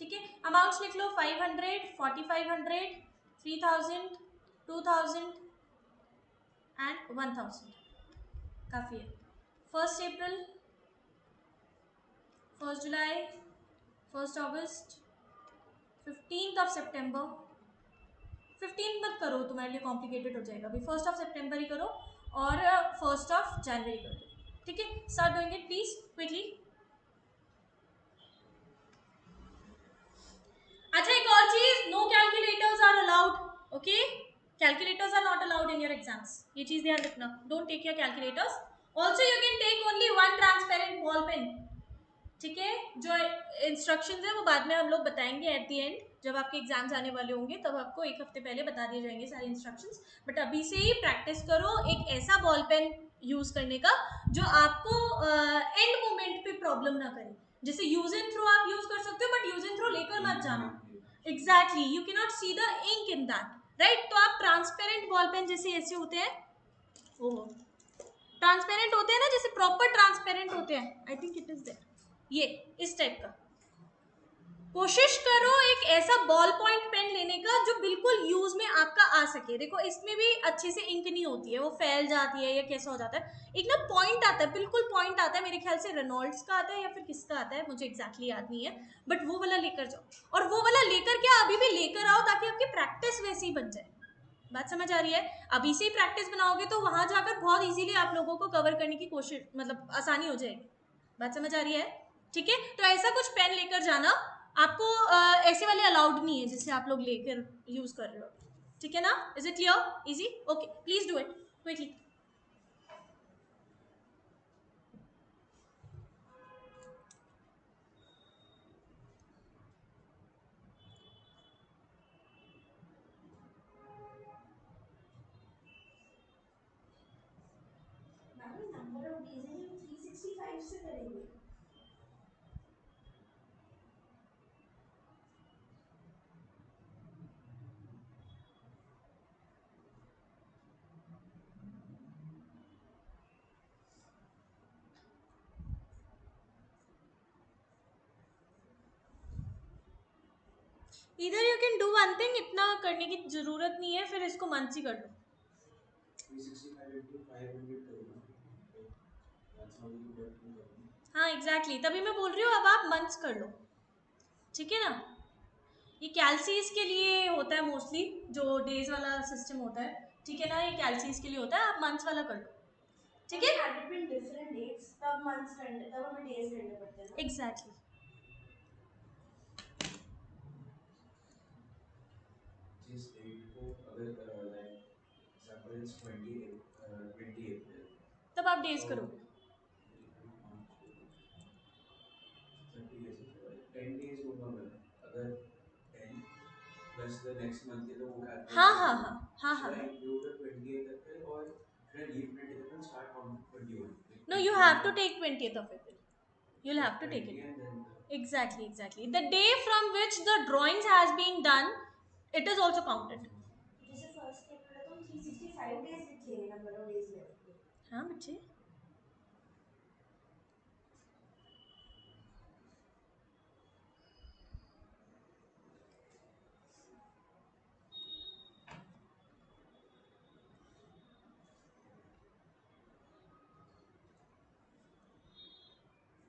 ठीक है। अमाउंट्स लिख लो 500, 4500, 3000, 2000 एंड 1000, काफी है। 1 अप्रैल, 1 जुलाई, 1 अगस्त, 15 सितंबर, 15 मत करो तुम्हारे लिए कॉम्प्लिकेटेड हो जाएगा, अभी 1 सितंबर ही करो, और 1 जनवरी कर दो, ठीक है। Start doing it please quickly. अच्छा, एक और चीज, no calculators are allowed, okay. Calculators are not allowed in your exams, ये चीज ध्यान रखना, don't take your calculators. Also you can take only one transparent ball pen, ठीक है। जो इंस्ट्रक्शंस है वो बाद में हम लोग बताएंगे एट द एंड, जब आपके एग्जाम्स आने वाले होंगे तब आपको एक हफ्ते पहले बता दिए जाएंगे सारे इंस्ट्रक्शंस, बट अभी से ही प्रैक्टिस करो एक ऐसा बॉल पेन यूज करने का जो आपको एंड मोमेंट पे प्रॉब्लम ना करे। जैसे यूज एंड थ्रो आप यूज कर सकते हो, बट यूज एंड थ्रो लेकर मत जाना, exactly, you can not see the ink in that, right. तो आप ट्रांसपेरेंट बॉल पेन जैसे ऐसे होते हैं, ओह ट्रांसपेरेंट होते हैं ना, जैसे प्रॉपर ट्रांसपेरेंट होते हैं, I think it is that, ये इस टाइप का, कोशिश करो एक ऐसा बॉल पॉइंट पेन लेने का जो बिल्कुल यूज में आपका आ सके। देखो इसमें भी अच्छे से इंक नहीं होती है, वो फैल जाती है या कैसा हो जाता है, एक ना पॉइंट आता है, बिल्कुल पॉइंट आता है, मेरे ख्याल से रेनॉल्ड्स का आता है या फिर किसका आता है, मुझे एग्जैक्टली याद नहीं है, बट वो वाला लेकर जाओ, और वो वाला लेकर क्या अभी भी लेकर आओ ताकि आपकी प्रैक्टिस वैसी बन जाए। बात समझ आ रही है? अभी से ही प्रैक्टिस बनाओगे तो वहां जाकर बहुत इजीली आप लोगों को कवर करने की कोशिश, मतलब आसानी हो जाएगी। बात समझ आ रही है? ठीक है, तो ऐसा कुछ पेन लेकर जाना, आपको ऐसे वाले अलाउड नहीं है जैसे आप लोग लेकर यूज कर रहे हो, ठीक है ना? Is it clear? Easy? Okay, please do it quickly. Number of days है, 365 से करेंगे। इधर you can do one thing, इतना करने की जरूरत नहीं है, फिर इसको मंथ्स ही कर लो। 365 into 500 करो ना, that's how you get 2000। हाँ एग्जैक्टली, तभी मैं बोल रही हूँ अब आप मंथ्स कर लो, ठीक है ना। ये कैलसीज के लिए होता है मोस्टली, जो डेज वाला सिस्टम होता है, ठीक है ना, ये कैलसीज के लिए होता है, आप मंथ्स वाला कर लो, ठीक है। डिफरेंट डेट्स तब मंथ्स करने, तब हमें डेज करने पड़ते हैं ना, एग्जैक्टली। जिस डेट को अगर लाइक एग्जांपल इज 20 अप्रैल, तब आप डेज करोगे। 30 डेज होता है, 10 डेज होगा, मेरा अगर 10 प्लस द नेक्स्ट मंथ के, तो वो कैलकुलेट हाँ हाँ हाँ हाँ हाँ, इंक्लूड द 20th अप्रैल, और should I leave 20th April, start counting 21? No, you have to take 20th of April. You'll have to take it. And then exactly, exactly. The day from which the drawings has been done, it is also counted. जैसे 1 April है तो 365 days लिखेंगे, number of days left। हाँ बच्चे,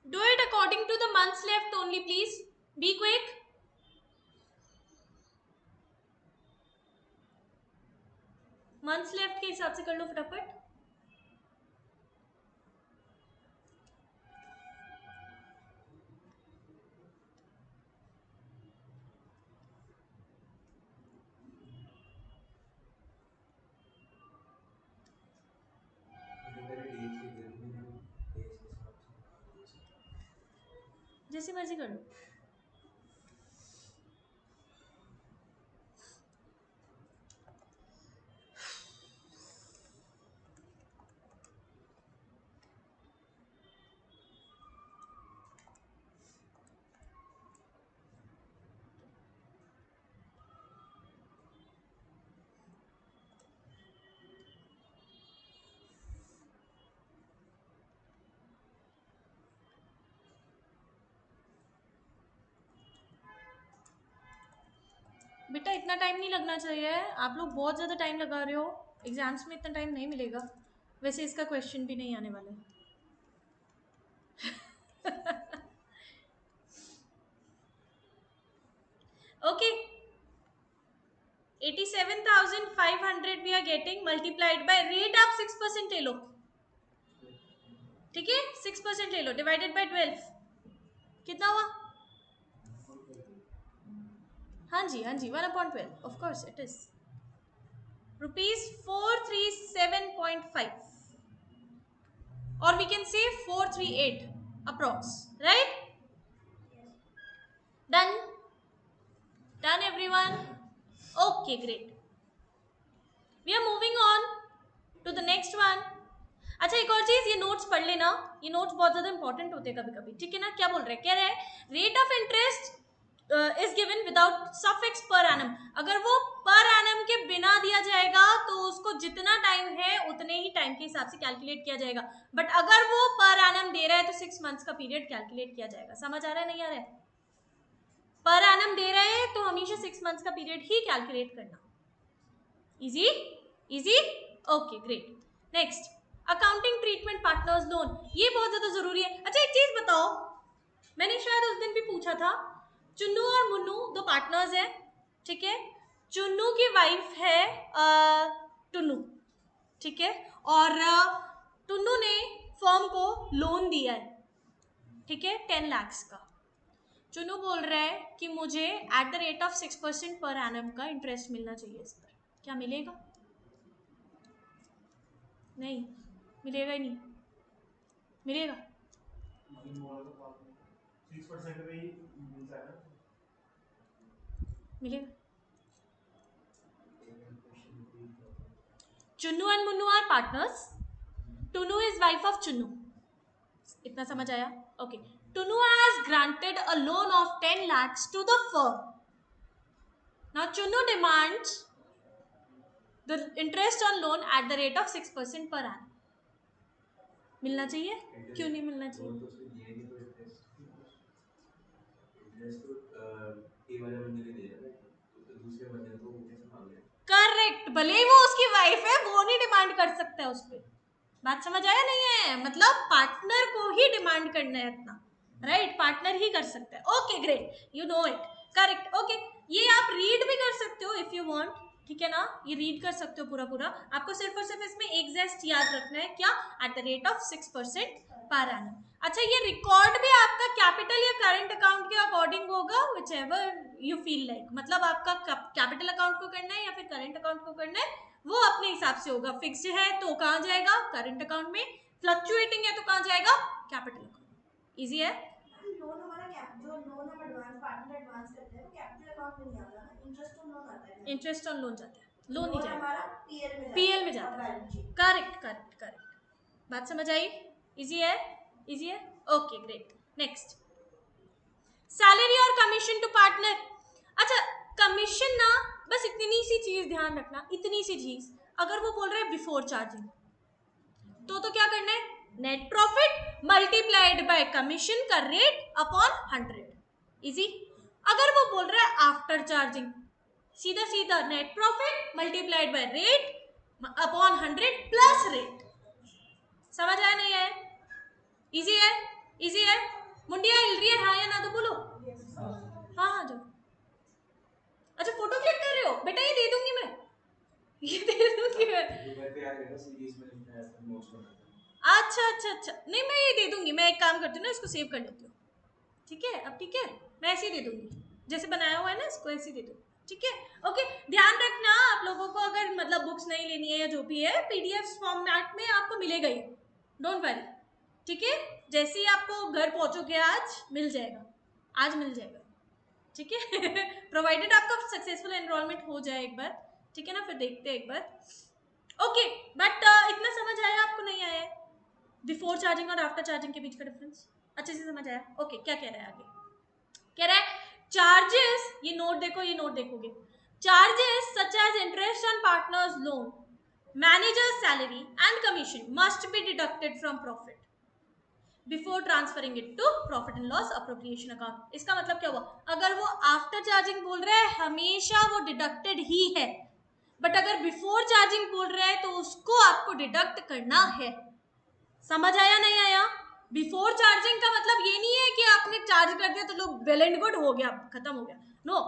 do it according to the months left only, please. Be quick. Months left के हिसाब से कर लो फटाफट। जैसी मर्जी कर लो। बेटा इतना टाइम नहीं लगना चाहिए, आप लोग बहुत ज़्यादा टाइम लगा रहे हो, एग्जाम्स में इतना टाइम नहीं मिलेगा, वैसे इसका क्वेश्चन भी नहीं आने वाला है। Okay, 87,500 we are getting multiplied by rate, आप 6% ले लो, ठीक है, 6% ले लो, डिवाइडेड बाय 12 कितना हुआ? हाँ जी 1/12 of course it is ₹437.5 or we can say 438 approx, right? Done everyone? Okay, great. We are moving on to the next one. अच्छा एक और चीज, ये नोट्स पढ़ लेना, ये नोट्स बहुत ज्यादा इंपॉर्टेंट होते हैं कभी कभी, ठीक है ना। क्या बोल रहे हैं, कह रहे हैं rate of interest is given without suffix per annum, अगर वो पर एनम के बिना दिया जाएगा तो उसको जितना टाइम है उतने ही टाइम के हिसाब से कैलकुलेट किया जाएगा, बट अगर वो पर एनम दे रहा है तो 6 मंथ्स का पीरियड कैलकुलेट किया जाएगा। समझ आ रहा है नहीं आ रहा है? पर एनम दे रहे हैं तो हमेशा 6 मंथ्स का पीरियड ही कैलकुलेट करना। Easy easy, okay great. Next, accounting treatment partners loan, ये बहुत ज्यादा जरूरी है। अच्छा एक चीज बताओ, मैंने शायद उस दिन भी पूछा था, चुन्नू और मुन्नू दो पार्टनर्स हैं, ठीक है, चुन्नू की वाइफ है टुन्नू, ठीक है, और टुन्नू ने फर्म को लोन दिया है, ठीक है, 10 लाख का। चुन्नू बोल रहा है कि मुझे eight the rate of 6% per annum का इंटरेस्ट मिलना चाहिए इस पर, क्या मिलेगा? नहीं मिलेगा ही नहीं, मिलेगा 6% में ही मिलता है, मिलेगा। Chunnu and Munnu are partners, Tunnu is wife of Chunnu, इतना समझ आया? Okay, Tunnu has granted a loan of 10 lakhs to the firm. Now Chunnu demands the interest on loan at the rate of 6% per annum. मिलना चाहिए, क्यों नहीं मिलना चाहिए? करेक्ट, भले ही वो उसकी वाइफ है, वो नहीं डिमांड कर सकता है उस पर। बात समझ आया नहीं है? मतलब पार्टनर को ही डिमांड करना है इतना, राइट, पार्टनर ही कर सकता है। Okay great, you know it, correct. Okay, ये आप रीड भी कर सकते हो इफ यू वांट, ठीक है ना, ये रीड कर सकते हो पूरा पूरा। आपको सिर्फ और सिर्फ इसमें एक जस्ट याद रखना है, क्या? Eight the rate of 6% per annum. अच्छा, ये रिकॉर्ड भी आपका कैपिटल या करंट अकाउंट के अकॉर्डिंग होगा, which ever you feel like, मतलब आपका कैपिटल अकाउंट को करना है या फिर करंट अकाउंट को करना है, वो अपने हिसाब से होगा। फिक्स्ड है तो कहाँ जाएगा? करंट अकाउंट में। फ्लक्चुएटिंग है तो कहाँ जाएगा? Capital account. इजी है। लोन हमारा जो लोन हम एडवांस पार्टनर एडवांस करते हैं वो कैपिटल अकाउंट में नहीं आता ना, इंटरेस्ट ऑन लोन आता है। इंटरेस्ट ऑन लोन जाता है, लोन नहीं जाएगा, हमारा पीएल में जाता है। करेक्ट करेक्ट करेक्ट, बात समझ आई? इजी है, इजी है, ओके ग्रेट। नेक्स्ट, सैलरी और कमीशन टू पार्टनर। अच्छा, कमीशन ना, बस इतनी सी चीज ध्यान रखना, इतनी सी चीज, अगर वो बोल रहे हैं बिफोर चार्जिंग तो क्या करना है? Net profit multiplied by commission का रेट अपॉन 100, इजी। अगर वो बोल रहा है आफ्टर चार्जिंग, सीधा सीधा net profit multiplied by rate upon 100 plus rate. समझ आया नहीं है? इजी है, इजी है। मुंडिया हिल रही है, हाँ या ना तो बोलो। हाँ हाँ जाओ। अच्छा फोटो क्लिक कर रहे हो बेटा, ये दे दूंगी मैं, ये दे दूंगी मैं, अच्छा अच्छा अच्छा, नहीं मैं ये दे दूंगी, मैं एक काम करती हूँ ना, इसको सेव कर लेती हूँ, ठीक है? अब ठीक है, मैं ऐसे ही दे दूंगी, जैसे बनाया हुआ है ना इसको ऐसे ही दे दूँ, ठीक है? ओके, ध्यान रखना आप लोगों को, अगर मतलब बुक्स नहीं लेनी है या जो भी है, पीडीएफ फॉर्मेट में आपको मिलेगा ही, डोंट वरी, ठीक है? जैसे ही आपको घर पहुंचोगे आज मिल जाएगा, आज मिल जाएगा, ठीक है? प्रोवाइडेड आपका सक्सेसफुल एनरोलमेंट हो जाए एक बार, ठीक है ना? फिर देखते हैं एक बार। ओके, बट इतना समझ आया आपको, नहीं आया है? बिफोर चार्जिंग और आफ्टर चार्जिंग के बीच का डिफरेंस अच्छे से समझ आया? ओके, क्या कह रहा है आगे? कह रहा है चार्जेस, ये नोट देखो, ये नोट देखोगे, charges such as interest on partners loan, managers salary and commission must be deducted from profit before transferring it to profit and loss appropriation account. इसका मतलब क्या हुआ? अगर वो आफ्टर चार्जिंग बोल रहा है हमेशा वो डिडक्टेड ही है, बट अगर बिफोर चार्जिंग बोल रहा है तो उसको आपको डिडक्ट करना है। समझ आया नहीं आया? बिफोर चार्जिंग का मतलब ये नहीं है कि आपने चार्ज कर दिया तो लोग वेल एंड गुड हो गया, खत्म हो गया, नो।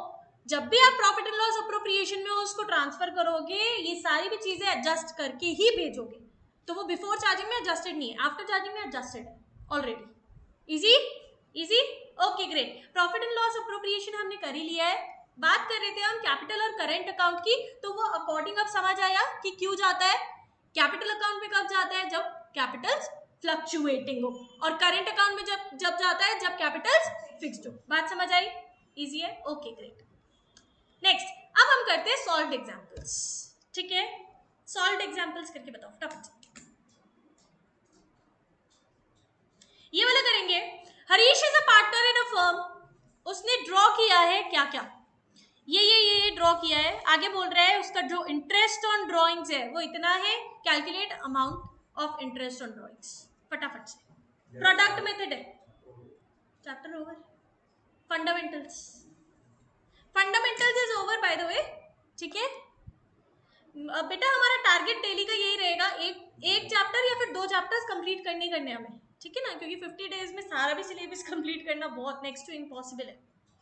जब भी आप प्रॉफिट एंड लॉस अप्रोप्रिएशन में उसको ट्रांसफर करोगे, ये सारी भी चीजें एडजस्ट करके ही भेजोगे, तो वो बिफोर चार्जिंग में एडजस्टेड नहीं है, आफ्टर चार्जिंग में एडजस्टेड है already. Easy easy, okay great. Profit and loss appropriation हमने कर ही लिया है। बात कर रहे थे हम कैपिटल और करंट अकाउंट की, तो वो अकॉर्डिंग अब समझ आया कि क्यों जाता है कैपिटल अकाउंट में, कब जाता है? जब कैपिटल्स फ्लक्चुएटिंग हो, और करंट अकाउंट में जब जाता है जब कैपिटल्स फिक्स्ड हो। बात समझ आई? इजी है, ओके ग्रेट। नेक्स्ट, अब हम करते हैं सॉल्व्ड एग्जांपल्स, ठीक है? सॉल्व्ड एग्जांपल्स करके बताओ फटाफट से। ये वाला करेंगे। Harish is a partner in a firm, उसने ड्रॉ किया है क्या क्या, ये ड्रॉ किया है। आगे बोल रहा है उसका जो इंटरेस्ट ऑन ड्रॉइंग्स है वो इतना है, calculate amount of interest on drawings. फटाफट से, प्रोडक्ट मेथड है, chapter over. Fundamentals, fundamentals is over by the way, ठीक है? बेटा हमारा टारगेट डेली का यही रहेगा, एक चैप्टर या फिर 2 चैप्टर्स कंप्लीट करने हमें, ठीक है ना? क्योंकि 50 डेज में सारा भी सिलेबस कंप्लीट करना बहुत नेक्स्ट टू इम्पॉसिबल है,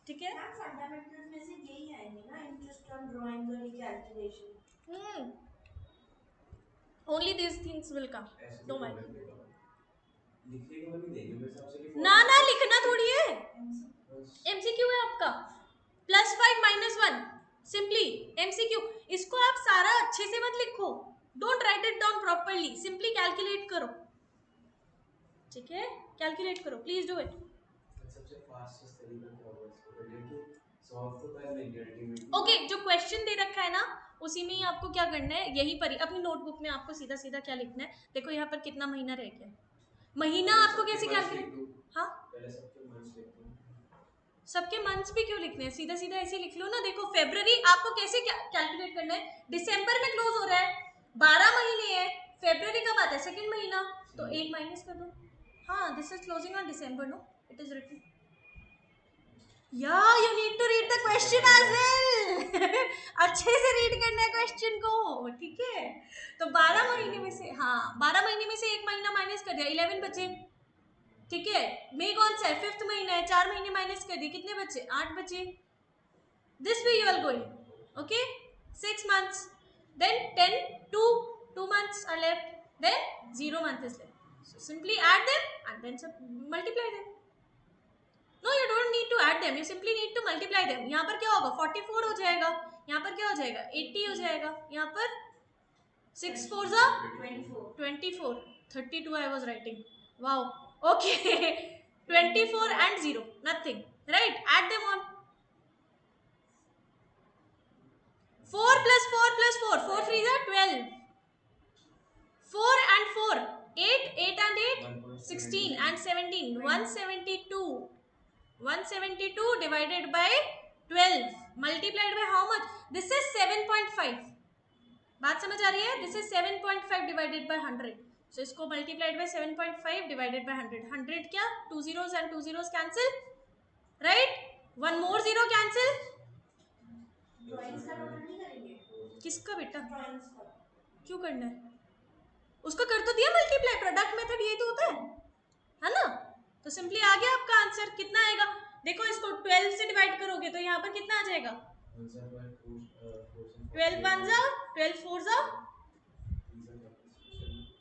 ठीक है? फंडामेंटल्स में से यही आएंगे ना, इंटरेस्ट ऑन ड्राइंग्स और ये calculation. Only this things will come, don't worry. लिखने को भी देंगे मेरे हिसाब से कि ना लिखना थोड़ी है, एमसीक्यू है आपका, +5 -1 सिंपली एमसीक्यू। इसको आप सारा अच्छे से मत लिखो, don't write it down properly, simply calculate करो, ठीक है? कैलकुलेट करो, प्लीज डू इट। सबसे फास्टेस्ट तरीका क्या होगा इसको करने की? सॉल्व तो कर लेंगे अल्टीमेटली। ओके, जो क्वेश्चन दे रखा है ना उसी में ही आपको क्या करना है, यही पर अपनी नोटबुक में आपको सीधा सीधा क्या लिखना है। देखो यहाँ पर कितना महीना रह गया, महीना आपको कैसे कैलकुलेट, हाँ पहले सबके मंथ्स लिखते हैं। सबके मंथ्स भी क्यों लिखने हैं, सीधा सीधा ऐसे लिख लो ना। देखो फरवरी आपको कैसे कैलकुलेट करना है, दिसंबर में क्लोज हो रहा है, 12 महीने हैं, फरवरी कब आता है? सेकंड महीना, तो 1 माइनस कर दो। हाँ, this is closing on December, no it is written. Yeah, you need to read the question as well. अच्छे से रीड करना है क्वेश्चन को, ठीक है? तो 12 महीने में से, हाँ 12 महीने में से 1 महीना माइनस कर दिया, 11 बचे, ठीक है? मई कौन सा है? 5th महीना है, 4 महीने माइनस कर दिए, कितने बचे? 8 बचे। This way you are going, okay? 6 months, then 10, 2 months are left, then 0 month is left. So simply add them and then multiply them. No, you don't need to add them, you simply need to multiply them. यहाँ पर क्या होगा? 44 हो जाएगा, यहाँ पर क्या हो जाएगा? 80 हो जाएगा, यहाँ पर 6 4 24, 32 I was writing. Wow, okay. 24 and 0, nothing, right? Add them on. 4 plus 4 plus 4, 4 3s are 12. 4 and 4, 8, 8 and 8, 16 and 17, 172. 172 divided by 12 multiplied by how much? This is 7.5. बात समझ आ रही है? This is 7.5 divided by 100. So इसको multiplied by 7.5 divided by 100. 100 क्या? 2 zeros and 2 zeros cancel, right? One more zero cancel. Drawings का total नहीं करेंगे? किसका बेटा? ड्राइंग्स का क्यों करना है? उसका कर तो दिया मल्टीप्लाई, प्रोडक्ट मेथड यही तो होता है ना? तो सिंपली आ गया आपका आंसर। कितना आएगा? देखो इसको 12 से डिवाइड करोगे तो यहाँ पर कितना आ जाएगा? 12 1 जा, 12 4 जा,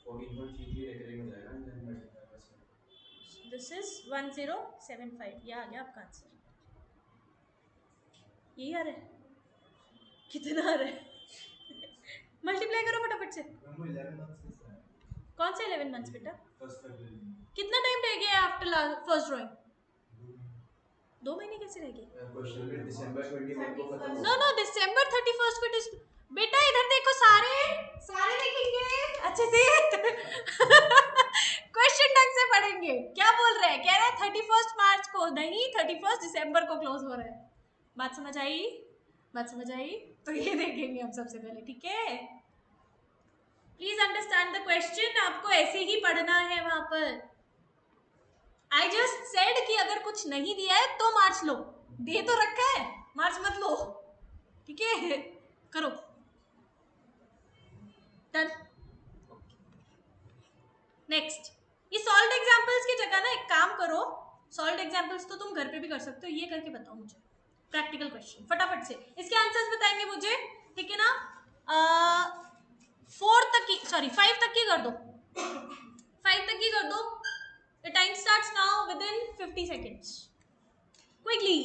14.33 recurring हो जाएगा and then multiply by 7. This is 1075, ये आ गया आपका आंसर। यही आ रहा है, कितना आ रहा है? मल्टीप्लाई करो फटाफट से। Remember 11 months is that? कौन से 11 मंथ्स बेटा? First February. कितना टाइम रह गया आफ्टर फर्स्ट ड्राइंग? 2 महीने कैसे रह गए? क्वेश्चन में दिसंबर 21 को खत्म नो नो, दिसंबर 31 को बेटा इधर देखो, सारे सारे देखेंगे अच्छे से। क्वेश्चन ढंग से पढ़ेंगे। क्या बोल रहे हैं? कह रहे हैं 31 मार्च को नहीं, 31 दिसंबर को क्लोज हो रहा है। बात समझ आई? बात समझ आई? तो ये देखेंगे हम सबसे पहले, ठीक है? प्लीज अंडरस्टैंड द क्वेश्चन, आपको ऐसे ही पढ़ना है वहां पर। आई जस्ट सेड कि अगर कुछ नहीं दिया है तो मार्च लो, दे तो रखा है, मार्च मत लो, ठीक है? करो, डन। नेक्स्ट, ये सॉल्व एग्जांपल्स की जगह ना एक काम करो, सॉल्व एग्जांपल्स तो तुम घर पे भी कर सकते हो, ये करके बताओ मुझे प्रैक्टिकल क्वेश्चन फटाफट से, इसके आंसर्स बताएंगे मुझे, ठीक है ना? 4 तक की, सॉरी 5 तक की कर दो, 5 तक की कर दो। The time starts now within 50 seconds. Quickly.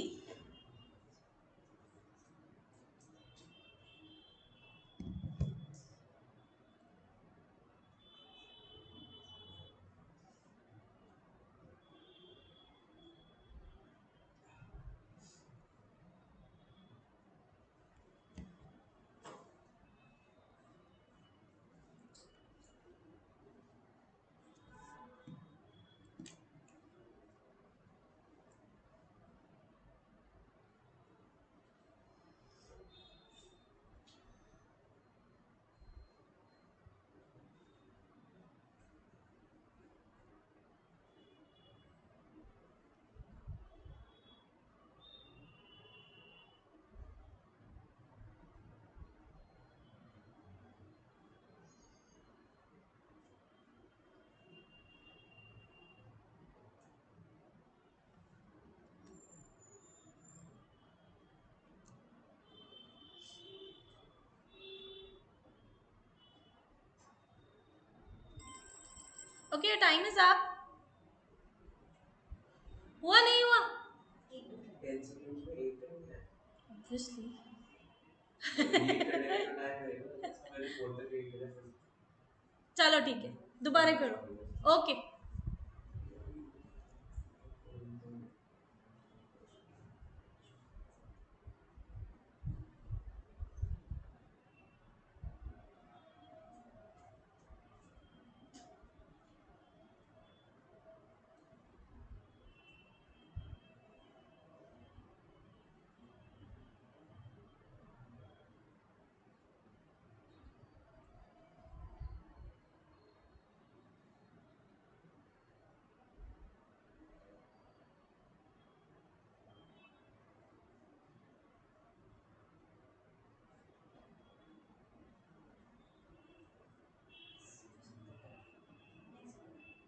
Okay, your time is up. हुआ नहीं हुआ? 10 seconds में 8 करना है। Obviously. 8 करने में तो टाइम लगेगा, जैसे मैंने 4 तक 8 किया फिर चलो ठीक है, दोबारा करो। Okay,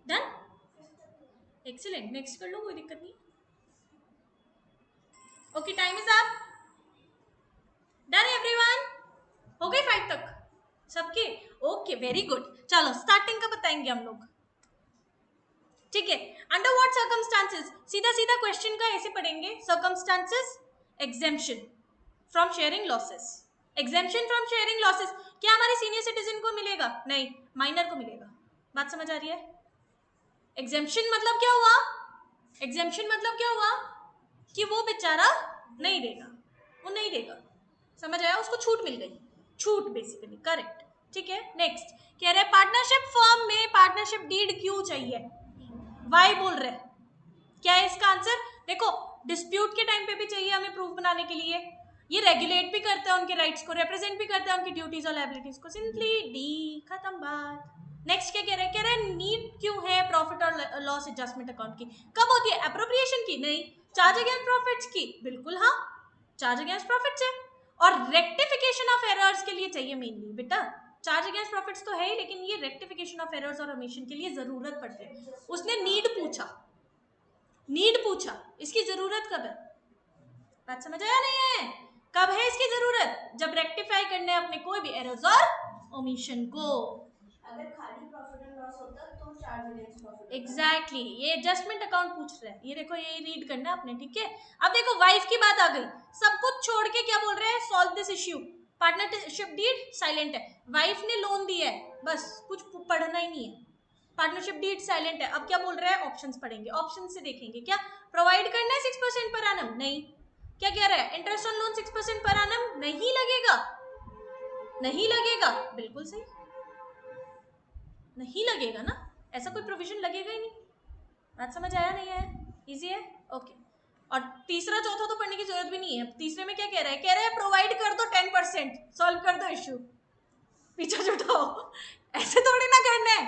done, excellent. नेक्स्ट कर लो, कोई दिक्कत नहीं। Okay, time is up. Done everyone? हो गए 5 तक सबके? Okay, very good. चलो स्टार्टिंग का बताएंगे हम लोग, ठीक है? अंडर व्हाट सर्कमस्टांसेस, सीधा सीधा क्वेश्चन का ऐसे पढ़ेंगे। Circumstances, exemption from sharing losses. Exemption from sharing losses क्या हमारे सीनियर सिटीजन को मिलेगा? नहीं, माइनर को मिलेगा। बात समझ आ रही है? एग्जेम्पशन मतलब क्या हुआ? एग्जेम्पशन मतलब क्या हुआ कि वो बेचारा नहीं देगा, वो नहीं देगा, समझ आया? उसको छूट मिल गई, छूट बेसिकली, करेक्ट, ठीक है? नेक्स्ट कह रहे पार्टनरशिप फर्म में पार्टनरशिप डीड क्यों चाहिए? वाई बोल रहे, क्या है इसका आंसर? देखो, डिस्प्यूट के टाइम पे भी चाहिए हमें प्रूफ बनाने के लिए, ये रेगुलेट भी करता है उनके राइट्स को, रिप्रेजेंट भी करता है उनकी ड्यूटीज और लायबिलिटीज को। सिंपली डी, खत्म बात। नेक्स्ट क्या कह रहे हैं? कह रहे हैं नीड क्यों है प्रॉफिट और लॉस एडजस्टमेंट अकाउंट की? कब होती है? एप्रोप्रिएशन की? नहीं। चार्ज अगेंस्ट प्रॉफिट्स की? बिल्कुल हाँ, चार्ज अगेंस्ट प्रॉफिट्स है। और रेक्टिफिकेशन ऑफ एरर्स के लिए चाहिए मेनली बेटा। चार्ज अगेंस्ट प्रॉफिट्स तो है ही, लेकिन ये रेक्टिफिकेशन ऑफ एरर्स और ओमिशन के लिए जरूरत पड़ती है। उसने नीड पूछा, नीड पूछा, इसकी जरूरत कब है? बात समझ आया नहीं है? कब है इसकी जरूरत? जब रेक्टिफाई करने अपने कोई भी एरर्स और ओमिशन को। अगर खाली प्रॉफिट एंड लॉस होता तो चार्ज अगेंस्ट प्रॉफिट। एग्जैक्टली ये एडजस्टमेंट अकाउंट पूछ रहा है, ये देखो ये रीड करना है आपने, ठीक है। अब देखो वाइफ की बात आ गई, सब कुछ छोड़ के क्या बोल रहे हैं, solve this issue. Partnership deed silent है, वाइफ ने लोन दिया है, बस कुछ पढ़ना ही नहीं है। पार्टनरशिप डीड साइलेंट है, अब क्या बोल रहा है, ऑप्शंस पढ़ेंगे, ऑप्शन से देखेंगे क्या प्रोवाइड करना है 6% पर एनम, नहीं। क्या कह रहा है, interest on loan 6% per annum, नहीं लगेगा, नहीं लगेगा, बिल्कुल सही, नहीं लगेगा ना, ऐसा कोई प्रोविजन लगेगा ही नहीं। बात समझ आया नहीं आया, इजी है, ओके। और तीसरा चौथा तो पढ़ने की जरूरत भी नहीं है। तीसरे में क्या कह रहा है, कह रहा है प्रोवाइड कर दो 10%, सॉल्व कर दो इश्यू, पीछा छुटाओ, ऐसे थोड़ी ना करना है,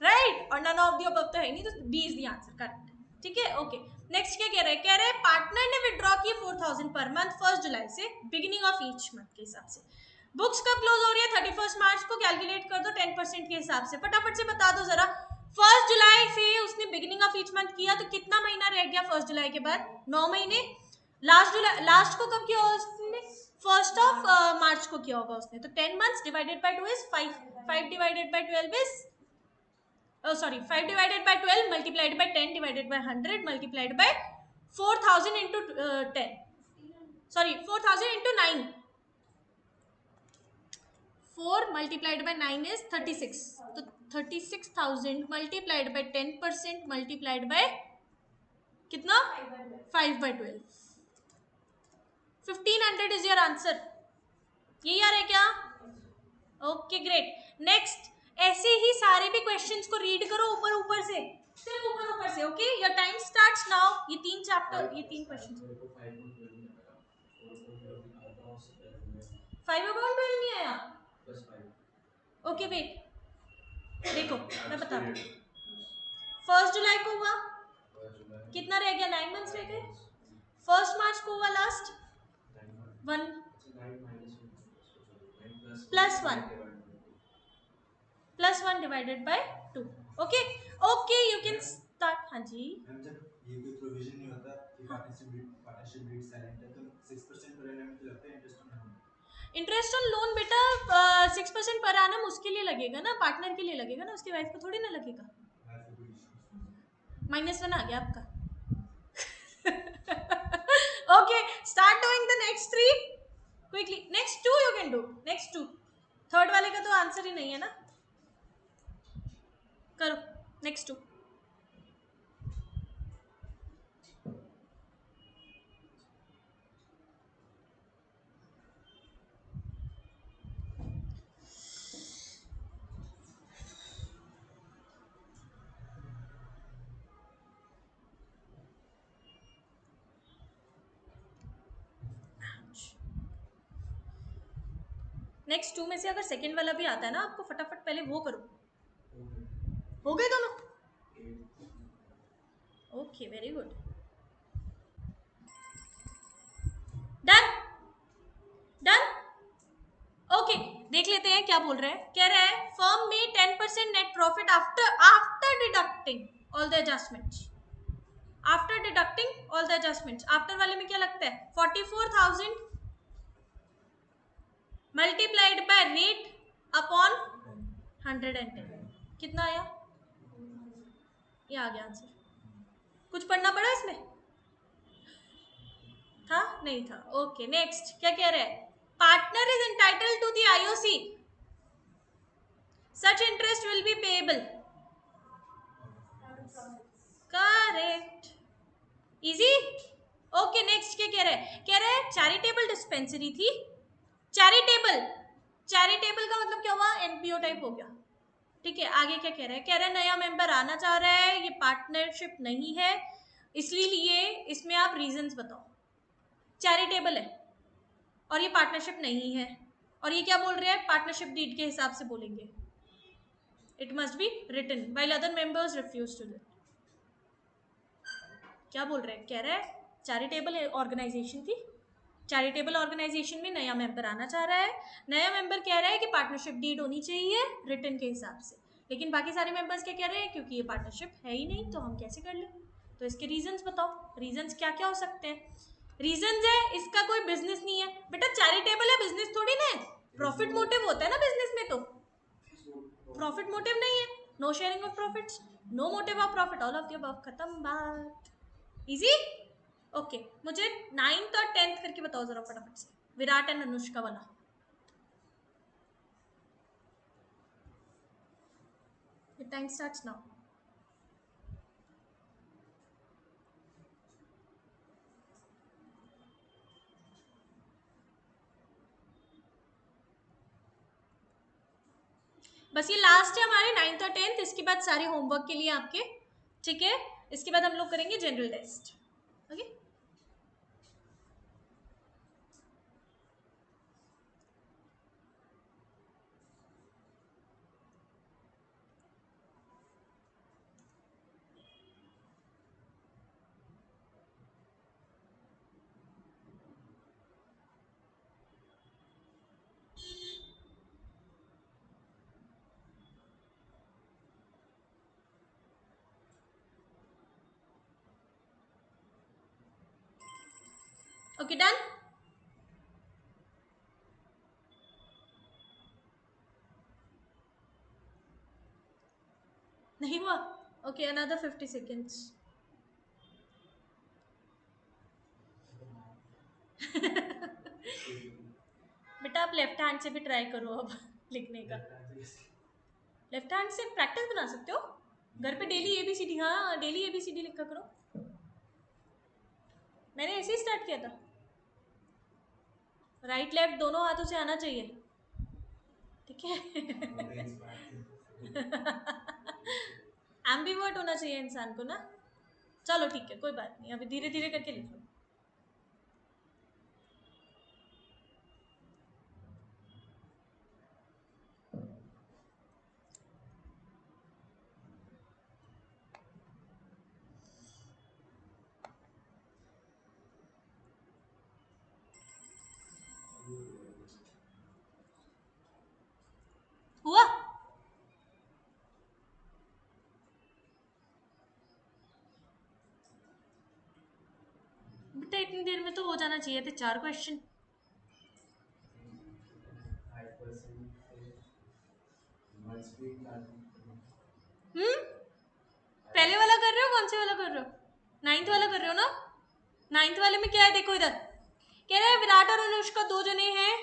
राइट। और नन ऑफ द अबव तो है नहीं, तो B is the answer, correct, ठीक है, ओके। नेक्स्ट क्या कह रहा है, कह रहा है पार्टनर ने विड्रॉ किए 4000 पर मंथ 1 जुलाई से, बिगिनिंग ऑफ ईच मंथ के हिसाब से। बुक्स कब क्लोज हो रही है, 31 मार्च को, कैलकुलेट कर दो 10% के हिसाब से। फटाफट से बता दो जरा, 1 जुलाई से उसने बिगिनिंग ऑफ ईच मंथ किया, तो कितना महीना रह गया 1 जुलाई के बाद, 9 महीने। लास्ट को कब किया उसने, 1 मार्च को किया होगा उसने, तो 10 months divided by 2 is 5, 5 divided by 12 is, sorry, 5 divided by 12 multiplied by 10 divided by 100 multiplied by 4000 into 10, sorry 4000 into 9, 4 multiplied by 9 is 36, तो 36,000 multiplied by 10% multiplied by कितना, 5 by 12, 1500 is your answer। यही आ रहा है क्या, ओके ग्रेट। नेक्स्ट, ऐसे ही सारे भी questions को रीड करो ऊपर ऊपर से, सिर्फ ऊपर ऊपर से, okay. Your time starts now. ये 3 चैप्टर, ये 3 क्वेश्चंस, मेरे को 5.12 नहीं आया, 4.0 निकालता हूँ उससे पहले 5/12 नहीं आया, +5। ओके वेट, देखो मैं बता दूं, 1 जुलाई को हुआ, कितना रह गया, 9 मंथ्स रह गए। 1 मार्च को हुआ last, 1 +1 divided by 2, okay okay, you can start. हाँ जी, मैम जब ये कोई प्रोविजन नहीं होता कि पार्टनरशिप डीड साइलेंट है, तो 6% पर एनम तो लगता है interest on loan. Interest on loan बेटा 6% पर एनम उसके लिए लगेगा ना, पार्टनर के लिए लगेगा ना, उसकी वाइफ को थोड़ी ना लगेगा। -1 आ गया आपका, okay, start doing the next 3 quickly, next 2 you can do, next 2, third वाले का तो आंसर ही नहीं है ना, करो नेक्स्ट 2। नेक्स्ट 2 में से अगर सेकंड वाला भी आता है ना आपको, फटाफट पहले वो करो। हो गए दोनों, okay very good, done done, okay. देख लेते हैं क्या बोल रहे हैं, कह रहा है फर्म में 10% net profit after deducting all the adjustments, after deducting all the adjustments. After वाले में क्या लगता है, 44,000 मल्टीप्लाइड बाय रेट अपॉन 110, कितना आया, ये आ गया आंसर। कुछ पढ़ना पड़ा इसमें, था नहीं था, ओके। नेक्स्ट क्या कह रहे हैं, partner is entitled to the IOC, such interest will be payable, correct, easy, okay. Next क्या कह रहे हैं, कह रहे हैं चैरिटेबल डिस्पेंसरी थी, चैरिटेबल, चैरिटेबल का मतलब क्या हुआ, एनपीओ टाइप हो गया, ठीक है। आगे क्या कह रहे हैं, कह रहे हैं नया मेंबर आना चाह रहा है, ये पार्टनरशिप नहीं है, इसलिए इसमें आप रीजंस बताओ। चैरिटेबल है और ये पार्टनरशिप नहीं है, और ये क्या बोल रहे हैं, पार्टनरशिप डीड के हिसाब से बोलेंगे, it must be written while other members refuse to it. क्या बोल रहे हैं, कह रहे हैं चैरिटेबल ऑर्गेनाइजेशन थी, चैरिटेबल ऑर्गेनाइजेशन में नया मेंबर आना चाह रहा है, नया मेंबर कह रहा है कि पार्टनरशिप डीड होनी चाहिए रिटन के हिसाब से, लेकिन बाकी सारे मेंबर्स क्या कह रहे हैं, क्योंकि ये पार्टनरशिप है ही नहीं तो हम कैसे कर लें, तो इसके रीजंस बताओ, रीजंस क्या क्या हो सकते हैं। रीजंस है, इसका कोई बिजनेस नहीं है बेटा, चैरिटेबल है, बिजनेस थोड़ी ना है, प्रॉफिट मोटिव होता है ना बिजनेस में, तो प्रॉफिट मोटिव नहीं है, no sharing of profits, no motive of profit, all of the above, खत्म बात। इजी। ओके, मुझे 9th और 10th करके बताओ जरा फटाफट से, विराट एंड अनुष्का वाला। Your time starts now. बस ये लास्ट है हमारे 9th और 10th, इसके बाद सारे होमवर्क के लिए आपके, ठीक है। इसके बाद हम लोग करेंगे general test. Okay, okay done. नहीं हुआ? Okay, another 50 seconds. बेटा आप लेफ्ट हैंड से भी ट्राई करो अब लिखने का। लेफ्ट हैंड से प्रैक्टिस बना सकते हो घर पे, डेली ABCD, हाँ डेली ABCD लिखा करो। मैंने ऐसे ही स्टार्ट किया था, राइट लेफ्ट दोनों हाथों से आना चाहिए, ठीक है। एम्बीवर्ट होना चाहिए इंसान को ना। चलो ठीक है, कोई बात नहीं, अभी धीरे धीरे करके लिख लो। हुआ? बेटा इतनी देर में तो हो जाना चाहिए थे 4 क्वेश्चन। 5% पहले वाला कर रहे हो, कौन से वाला कर रहे हो? 9th वाला कर रहे हो ना? 9th वाले में क्या है देखो इधर, कह रहे हैं विराट और अनुष्का 2 जने हैं।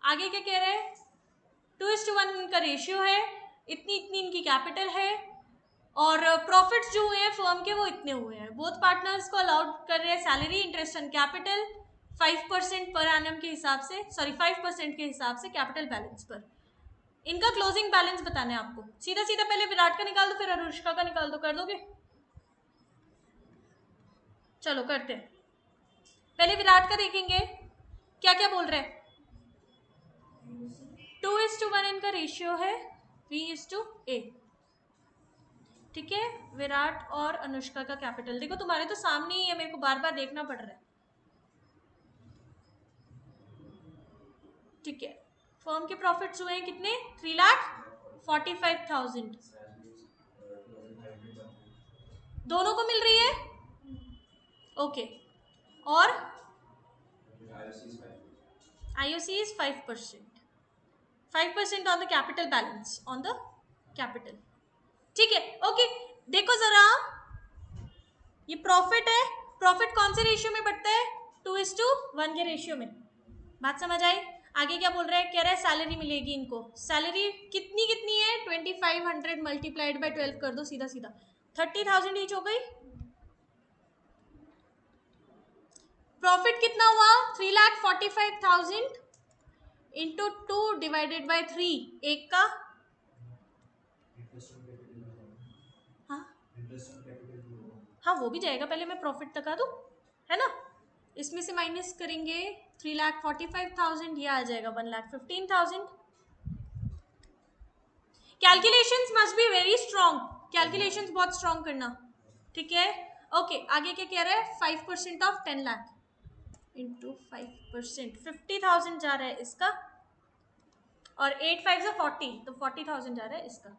आगे क्या कह रहे हैं? 2:1 इनका रेशियो है, इतनी इतनी इनकी कैपिटल है, और प्रॉफिट्स जो हुए हैं फर्म के वो इतने हुए हैं। बोथ पार्टनर्स को अलाउड कर रहे हैं salary, interest and capital 5% per annum के हिसाब से, सॉरी 5% के हिसाब से कैपिटल बैलेंस पर। इनका क्लोजिंग बैलेंस बताना है आपको। सीधा सीधा पहले विराट का निकाल दो, फिर अनुष्का का निकाल दो। कर दोगे? चलो करते हैं। पहले विराट का देखेंगे, क्या क्या बोल रहे हैं। 2:1 इनका रेशियो है, V:A, ठीक है। विराट और अनुष्का का कैपिटल देखो, तुम्हारे तो सामने ही है, मेरे को बार बार देखना पड़ रहा है, ठीक है। फर्म के प्रॉफिट्स हुए हैं कितने? 3,45,000, दोनों को मिल रही है, ओके। और IOC is 5%, 5% on the capital balance, on the capital, ठीक है। ओके, देखो जरा, ये प्रॉफिट है, प्रॉफिट कौन से रेशियो में बढ़ता है? 2:1 के रेशियो में। बात समझ आई? आगे क्या बोल रहा है? कह रहा है सैलरी मिलेगी इनको। सैलरी कितनी कितनी है? 2500 मल्टीप्लाइड बाय 12 कर दो सीधा सीधा, 30,000 ईच हो गई। प्रॉफिट कितना हुआ? 3,45,000 इंटू 2 डिवाइडेड बाय 3, एक का, हाँ वो भी जाएगा, पहले मैं प्रॉफिट तक आ दूँ, है ना। इसमें से माइनस करेंगे 3,45,000, ये आ जाएगा 1,15,000। Calculations must be very strong, calculations बहुत स्ट्रॉन्ग करना, ठीक है। ओके, आगे क्या कह रहा है? 5% ऑफ 10 लाख इंटू 5%, 50,000 जा रहा है इसका, और 8 5 से 40, तो 40,000 जा रहा है इसका।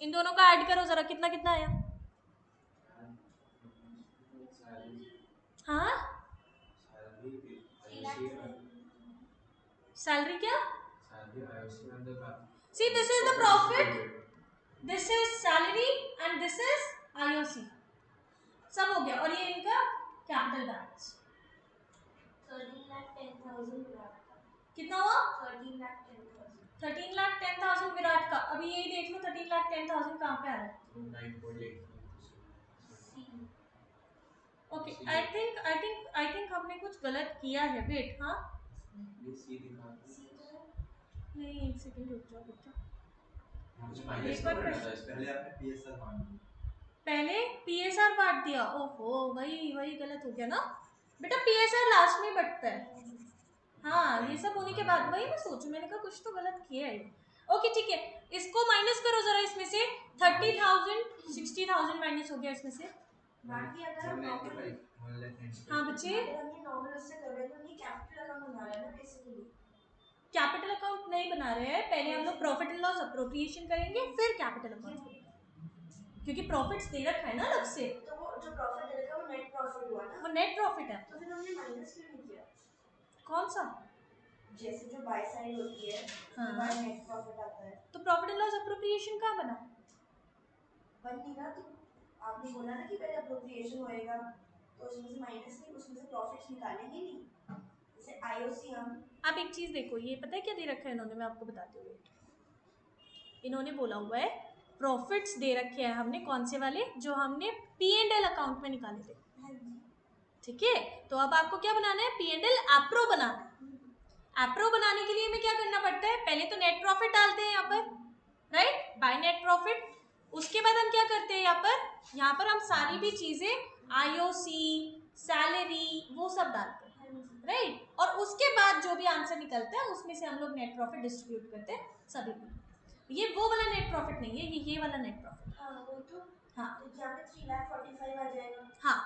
इन दोनों का ऐड करो जरा, कितना कितना आया? हाँ, सैलरी क्या? See, this is the profit. This is salary and this is IOC, सब हो गया। और ये इनका कैपिटल बैलेंस 13,10,000 विराट का। कितना हुआ? 13,10,000। 13,10,000 विराट का। अभी यही देख लो 13,10,000 कहाँ पे आ रहा है? 9.85%. ओके, आई थिंक हमने कुछ गलत किया है। वेट, हाँ ये सी दिखा दो. सी तो है। नहीं, एक सेकंड रुक जाओ बच्चा। कुछ एक माइनस बार करना फिर- था इसमें. पहले आपने पीएसआर बांट दिया। पहले पीएसआर बांट दिया। ओहो, वही गलत हो गया ना बेटा। पीएसआर लास्ट में बटता है। हाँ, ये सब होने के बाद वही मैं सोचू, मैंने कहा कुछ तो गलत किया है। ओके ठीक है, इसको माइनस करो जरा इसमें से। 30,000 60,000 माइनस हो गया इसमें से। बाकी अगर हम 195. हाँ बच्चे, अगर हम ये नॉर्मल उससे कर रहे हैं तो ये कैपिटल अकाउंट बना रहा है ना बेसिकली। कैपिटल अकाउंट नहीं बना रहे हैं। पहले हम लोग प्रॉफिट एंड लॉस अप्रोप्रिएशन करेंगे, फिर कैपिटल अकाउंट करेंगे, क्योंकि प्रॉफिट्स दे रखा है ना अलग से। तो वो जो प्रॉफिट दे रखा है वो नेट प्रॉफिट हुआ ना। वो नेट प्रॉफिट है। तो फिर हमने माइनस क्यों नहीं किया? कौन सा? जैसे जो बाय साइड होती है हाँ। उसके बाद नेट प्रॉफिट आता है। तो प्रॉफिट एंड लॉस अप्रोप्रिएशन कहाँ बना? बन नहीं ना, तो आपने बोला ना कि पहले अप्रोप्रिएशन होएगा तो उसमें से माइनस नहीं, उसमें से प्रॉफिट्स निकालेंगे नहीं। जैसे आईओसी हम आप एक चीज देखो, ये पता है क्या दे रखा है इन्होंने, मैं आपको बताती हूँ। इन्होंने बोला हुआ है प्रॉफिट्स दे रखे हैं हमने, कौन से वाले? जो हमने पी एंड एल अकाउंट में निकाले थे। ठीक है, तो अब आपको क्या बनाना है? पी एंड एल एप्रो बनाना है। एप्रो बनाने के लिए हमें क्या करना पड़ता है? पहले तो नेट प्रॉफिट डालते हैं यहाँ पर, राइट, बाय नेट प्रॉफिट। उसके बाद हम क्या करते हैं यहाँ पर हम सारी भी चीजें आईओसी, सैलरी, वो सब डालते हैं, राइट। और उसके बाद जो भी आंसर निकलता है उसमें से हम लोग नेट प्रॉफिट डिस्ट्रीब्यूट करते हैं सभी को। ये वो वाला नेट प्रॉफिट नहीं है, ये वाला नेट प्रॉफिट। हाँ वो तो हाँ तो यहाँ पे 3,45,000 आ जाएगा। हाँ,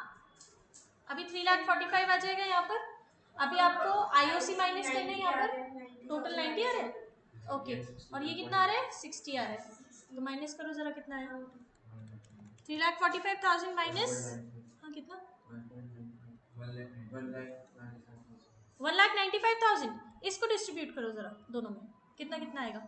अभी 3,45,000 आ जाएगा यहाँ पर। अभी आपको आईओसी माइनस करना है यहाँ पर, टोटल 90 आ रहा है। ओके, और ये कितना आ रहा है? 60 आ रहा है। तो माइनस करो जरा, कितना है? 3,45,000 माइनस, हाँ कितना? 1,95,000। इसको डिस्ट्रीब्यूट करो जरा दोनों में, कितना कितना आएगा?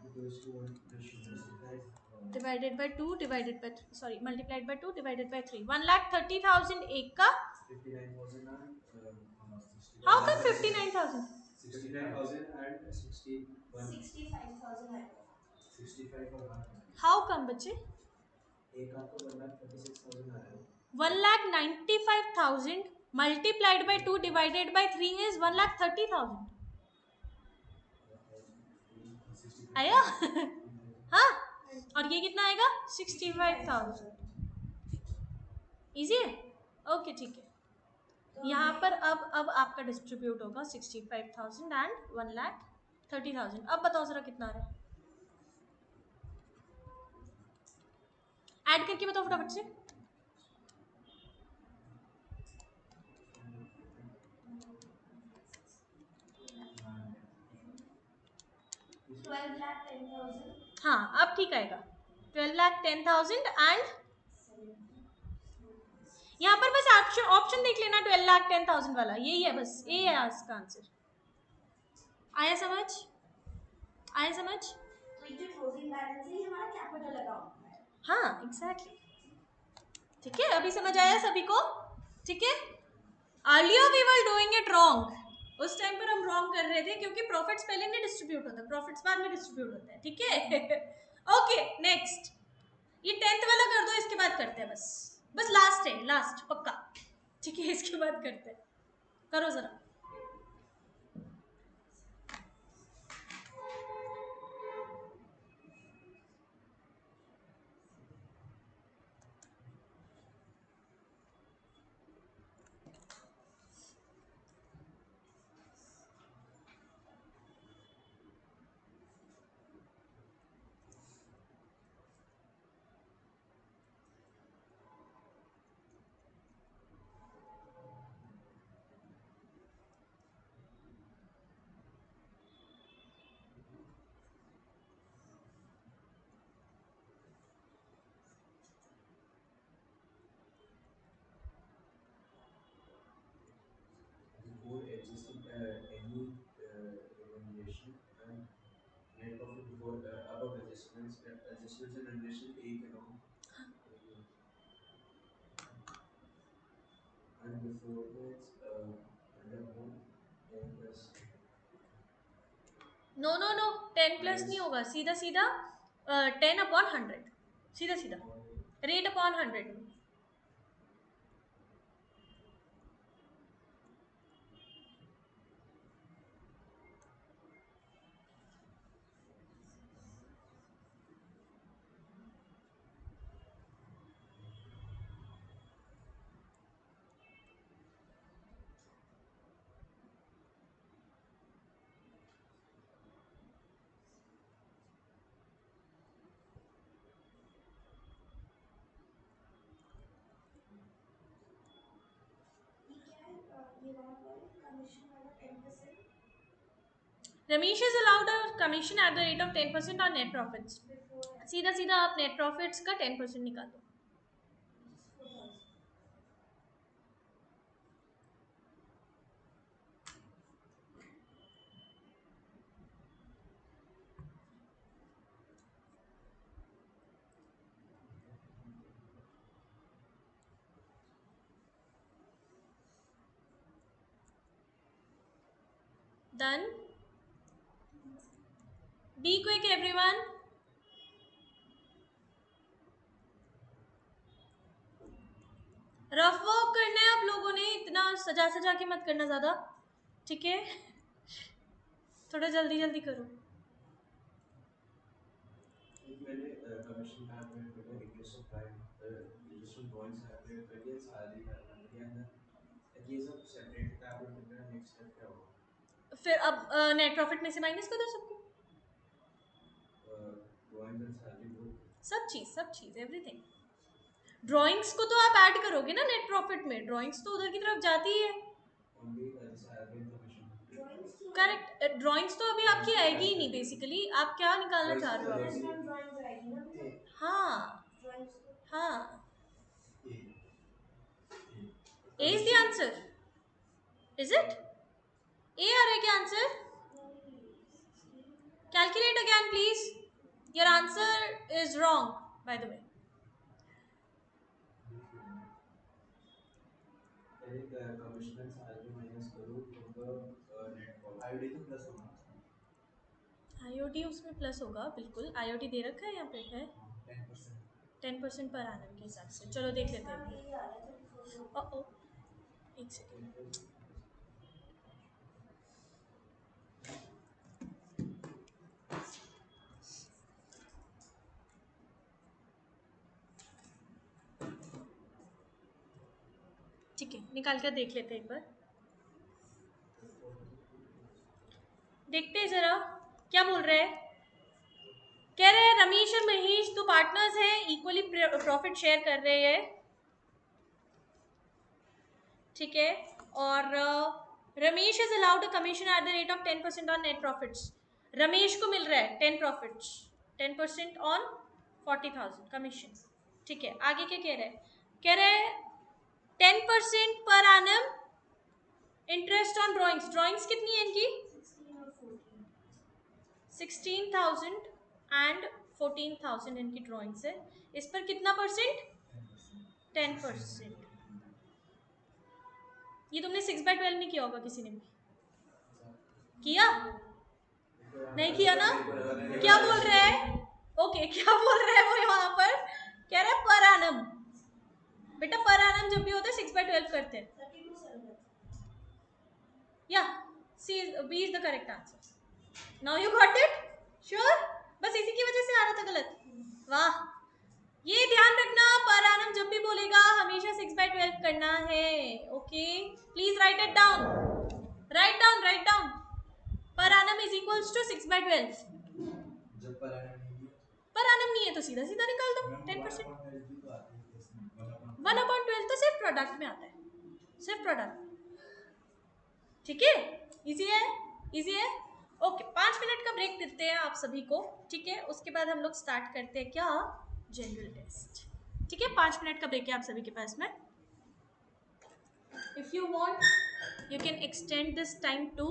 Divided by 2 divided by sorry multiplied by 2 divided by 3। 1,30,000 एक का। 59,000 and हाउ कम 59,000? 69,000 and 61. 65,000 आएगा। 65 और 1. हाउ कम बच्चे? एक आपको 1,36,000 आ रहा है. 1,95,000 multiplied by 2 divided by 3 is 1,30,000 आया। हाँ, और ये कितना आएगा? 65,000। इजी है। ओके ठीक है, यहाँ पर अब आपका डिस्ट्रीब्यूट होगा 65,000 एंड 1,30,000। अब बताओ जरा कितना आ रहा है? ऐड करके बताओ फटाफट से। 12,10,000। हाँ, अब ठीक आएगा। 12,10,000 एंड यहाँ पर बस ऑप्शन देख लेना, 12,10,000 वाला यही है, बस यही है इसका आंसर। आया समझ? आया समझ? तो ये जो क्लोजिंग बैलेंस है ये हमारा कैपिटल अकाउंट है। हाँ एग्जैक्टली। ठीक है, अभी समझ आया सभी को? ठीक है, earlier we were doing it wrong. उस टाइम पर हम रॉन्ग कर रहे थे क्योंकि प्रॉफिट्स पहले नहीं डिस्ट्रीब्यूट होता, प्रॉफिट्स बाद में डिस्ट्रीब्यूट होता है। ठीक है। ओके नेक्स्ट, ये 10th वाला कर दो, इसके बाद करते हैं। बस लास्ट है, लास्ट पक्का। ठीक है, इसके बाद करते हैं। करो जरा। Before adjusting any elimination and net profit before above adjustments and elimination एक So it's 100 upon 10 plus no no no, 10 plus नहीं minus होगा, सीधा सीधा 10 अपॉन 100, सीधा सीधा upon रेट अपॉन 100. ये क्या है ये वाला पॉइंट कमीशन वाला 10% Ramesh is allowed a commission at the rate of 10% on net profits. Before सीधा सीधा आप नेट प्रॉफिट्स का 10% निकालो. 4000. Done. Be quick everyone. Rough work करना है आप लोगों ने, इतना सजा सजा के मत करना ज़्यादा, ठीक है? थोड़ा जल्दी जल्दी करो. एक मैंने कमीशन कैलकुलेट कर लिया, interest of client interest on drawings calculate कर लिया, सैलरी कैलकुलेट कर लिया. ये सब सेपरेट कैलकुलेट करना है. नेक्स्ट स्टेप क्या होगा? फिर अब नेट प्रॉफिट में से माइनस कर दो सबको, ड्राइंग्स एंड सैलरी बोथ. सब चीज़ एवरीथिंग. ड्राइंग्स को तो आप ऐड करोगे ना नेट प्रॉफिट में, ड्राइंग्स तो उधर की तरफ जाती ही है. Only salary and commission. Drawings क्यों करेक्ट. ड्राइंग्स तो अभी आपकी आएगी ही नहीं बेसिकली. आप क्या निकालना चाह रहे हो आप? मैक्सिमम ड्राइंग्स आएगी ना ए हाँ ड्राइंग्स तो हाँ. ए A is the answer. Is it? A आ रहा है क्या answer? Calculate again please. Your answer is wrong by the way. पहले कमीशन एंड सैलरी माइनस करो from the net profit. ID तो प्लस होगा IOT उसमें प्लस होगा बिल्कुल. IOT दे रखा है यहाँ पे है 10%. 10% पर आने के हिसाब से. चलो देख लेते हैं. यही आ रहा है 34. ओ एक सेकेंड. ठीक है, निकाल कर देख लेते हैं एक बार. देखते हैं जरा क्या बोल रहे हैं. कह रहे हैं रमेश और महेश तो पार्टनर्स हैं, इक्वली प्रॉफिट शेयर कर रहे हैं, ठीक है. और Ramesh is allowed a commission at the rate of 10% on net profits. Ramesh को मिल रहा है 10 प्रॉफिट्स, 10% ऑन 40,000 कमीशन, ठीक है. आगे क्या कह रहे हैं? कह रहे हैं 10% per annum interest on drawings. Drawings कितनी है इनकी? 16 और 14. 16,000 एंड 14,000 इनकी ड्राइंग्स है. इस पर कितना परसेंट? 10%. ये तुमने 6/12 नहीं किया होगा किसी ने भी. किया? नहीं किया ना? क्या बोल रहे हैं? ओके, क्या बोल रहे हैं वो यहाँ पर? कह रहे हैं पर एनम. बेटा पर एनम जब भी होता है 6/12 करते हैं. 32 या B is the correct answer. Now you got it? Sure? बस इसी की वजह से आ रहा था गलत. वाह. ये ध्यान रखना, पर एनम जब भी बोलेगा हमेशा 6/12 करना है. Okay, please write it down. Write down. Per annum is equals to 6/12. जब पर एनम नहीं है पर एनम नहीं है तो सीधा सीधा निकाल दो 10%. 1/12 भी तो आती है इसमें 1/12 तो सिर्फ प्रोडक्ट में आता है, सिर्फ प्रोडक्ट. ठीक है, इजी है. ओके, 5 मिनट का ब्रेक देते हैं आप सभी को, ठीक है. उसके बाद हम लोग स्टार्ट करते हैं क्या? General test. ठीक है, 5 मिनट का ब्रेक है आप सभी के पास में. If you want you can extend this time to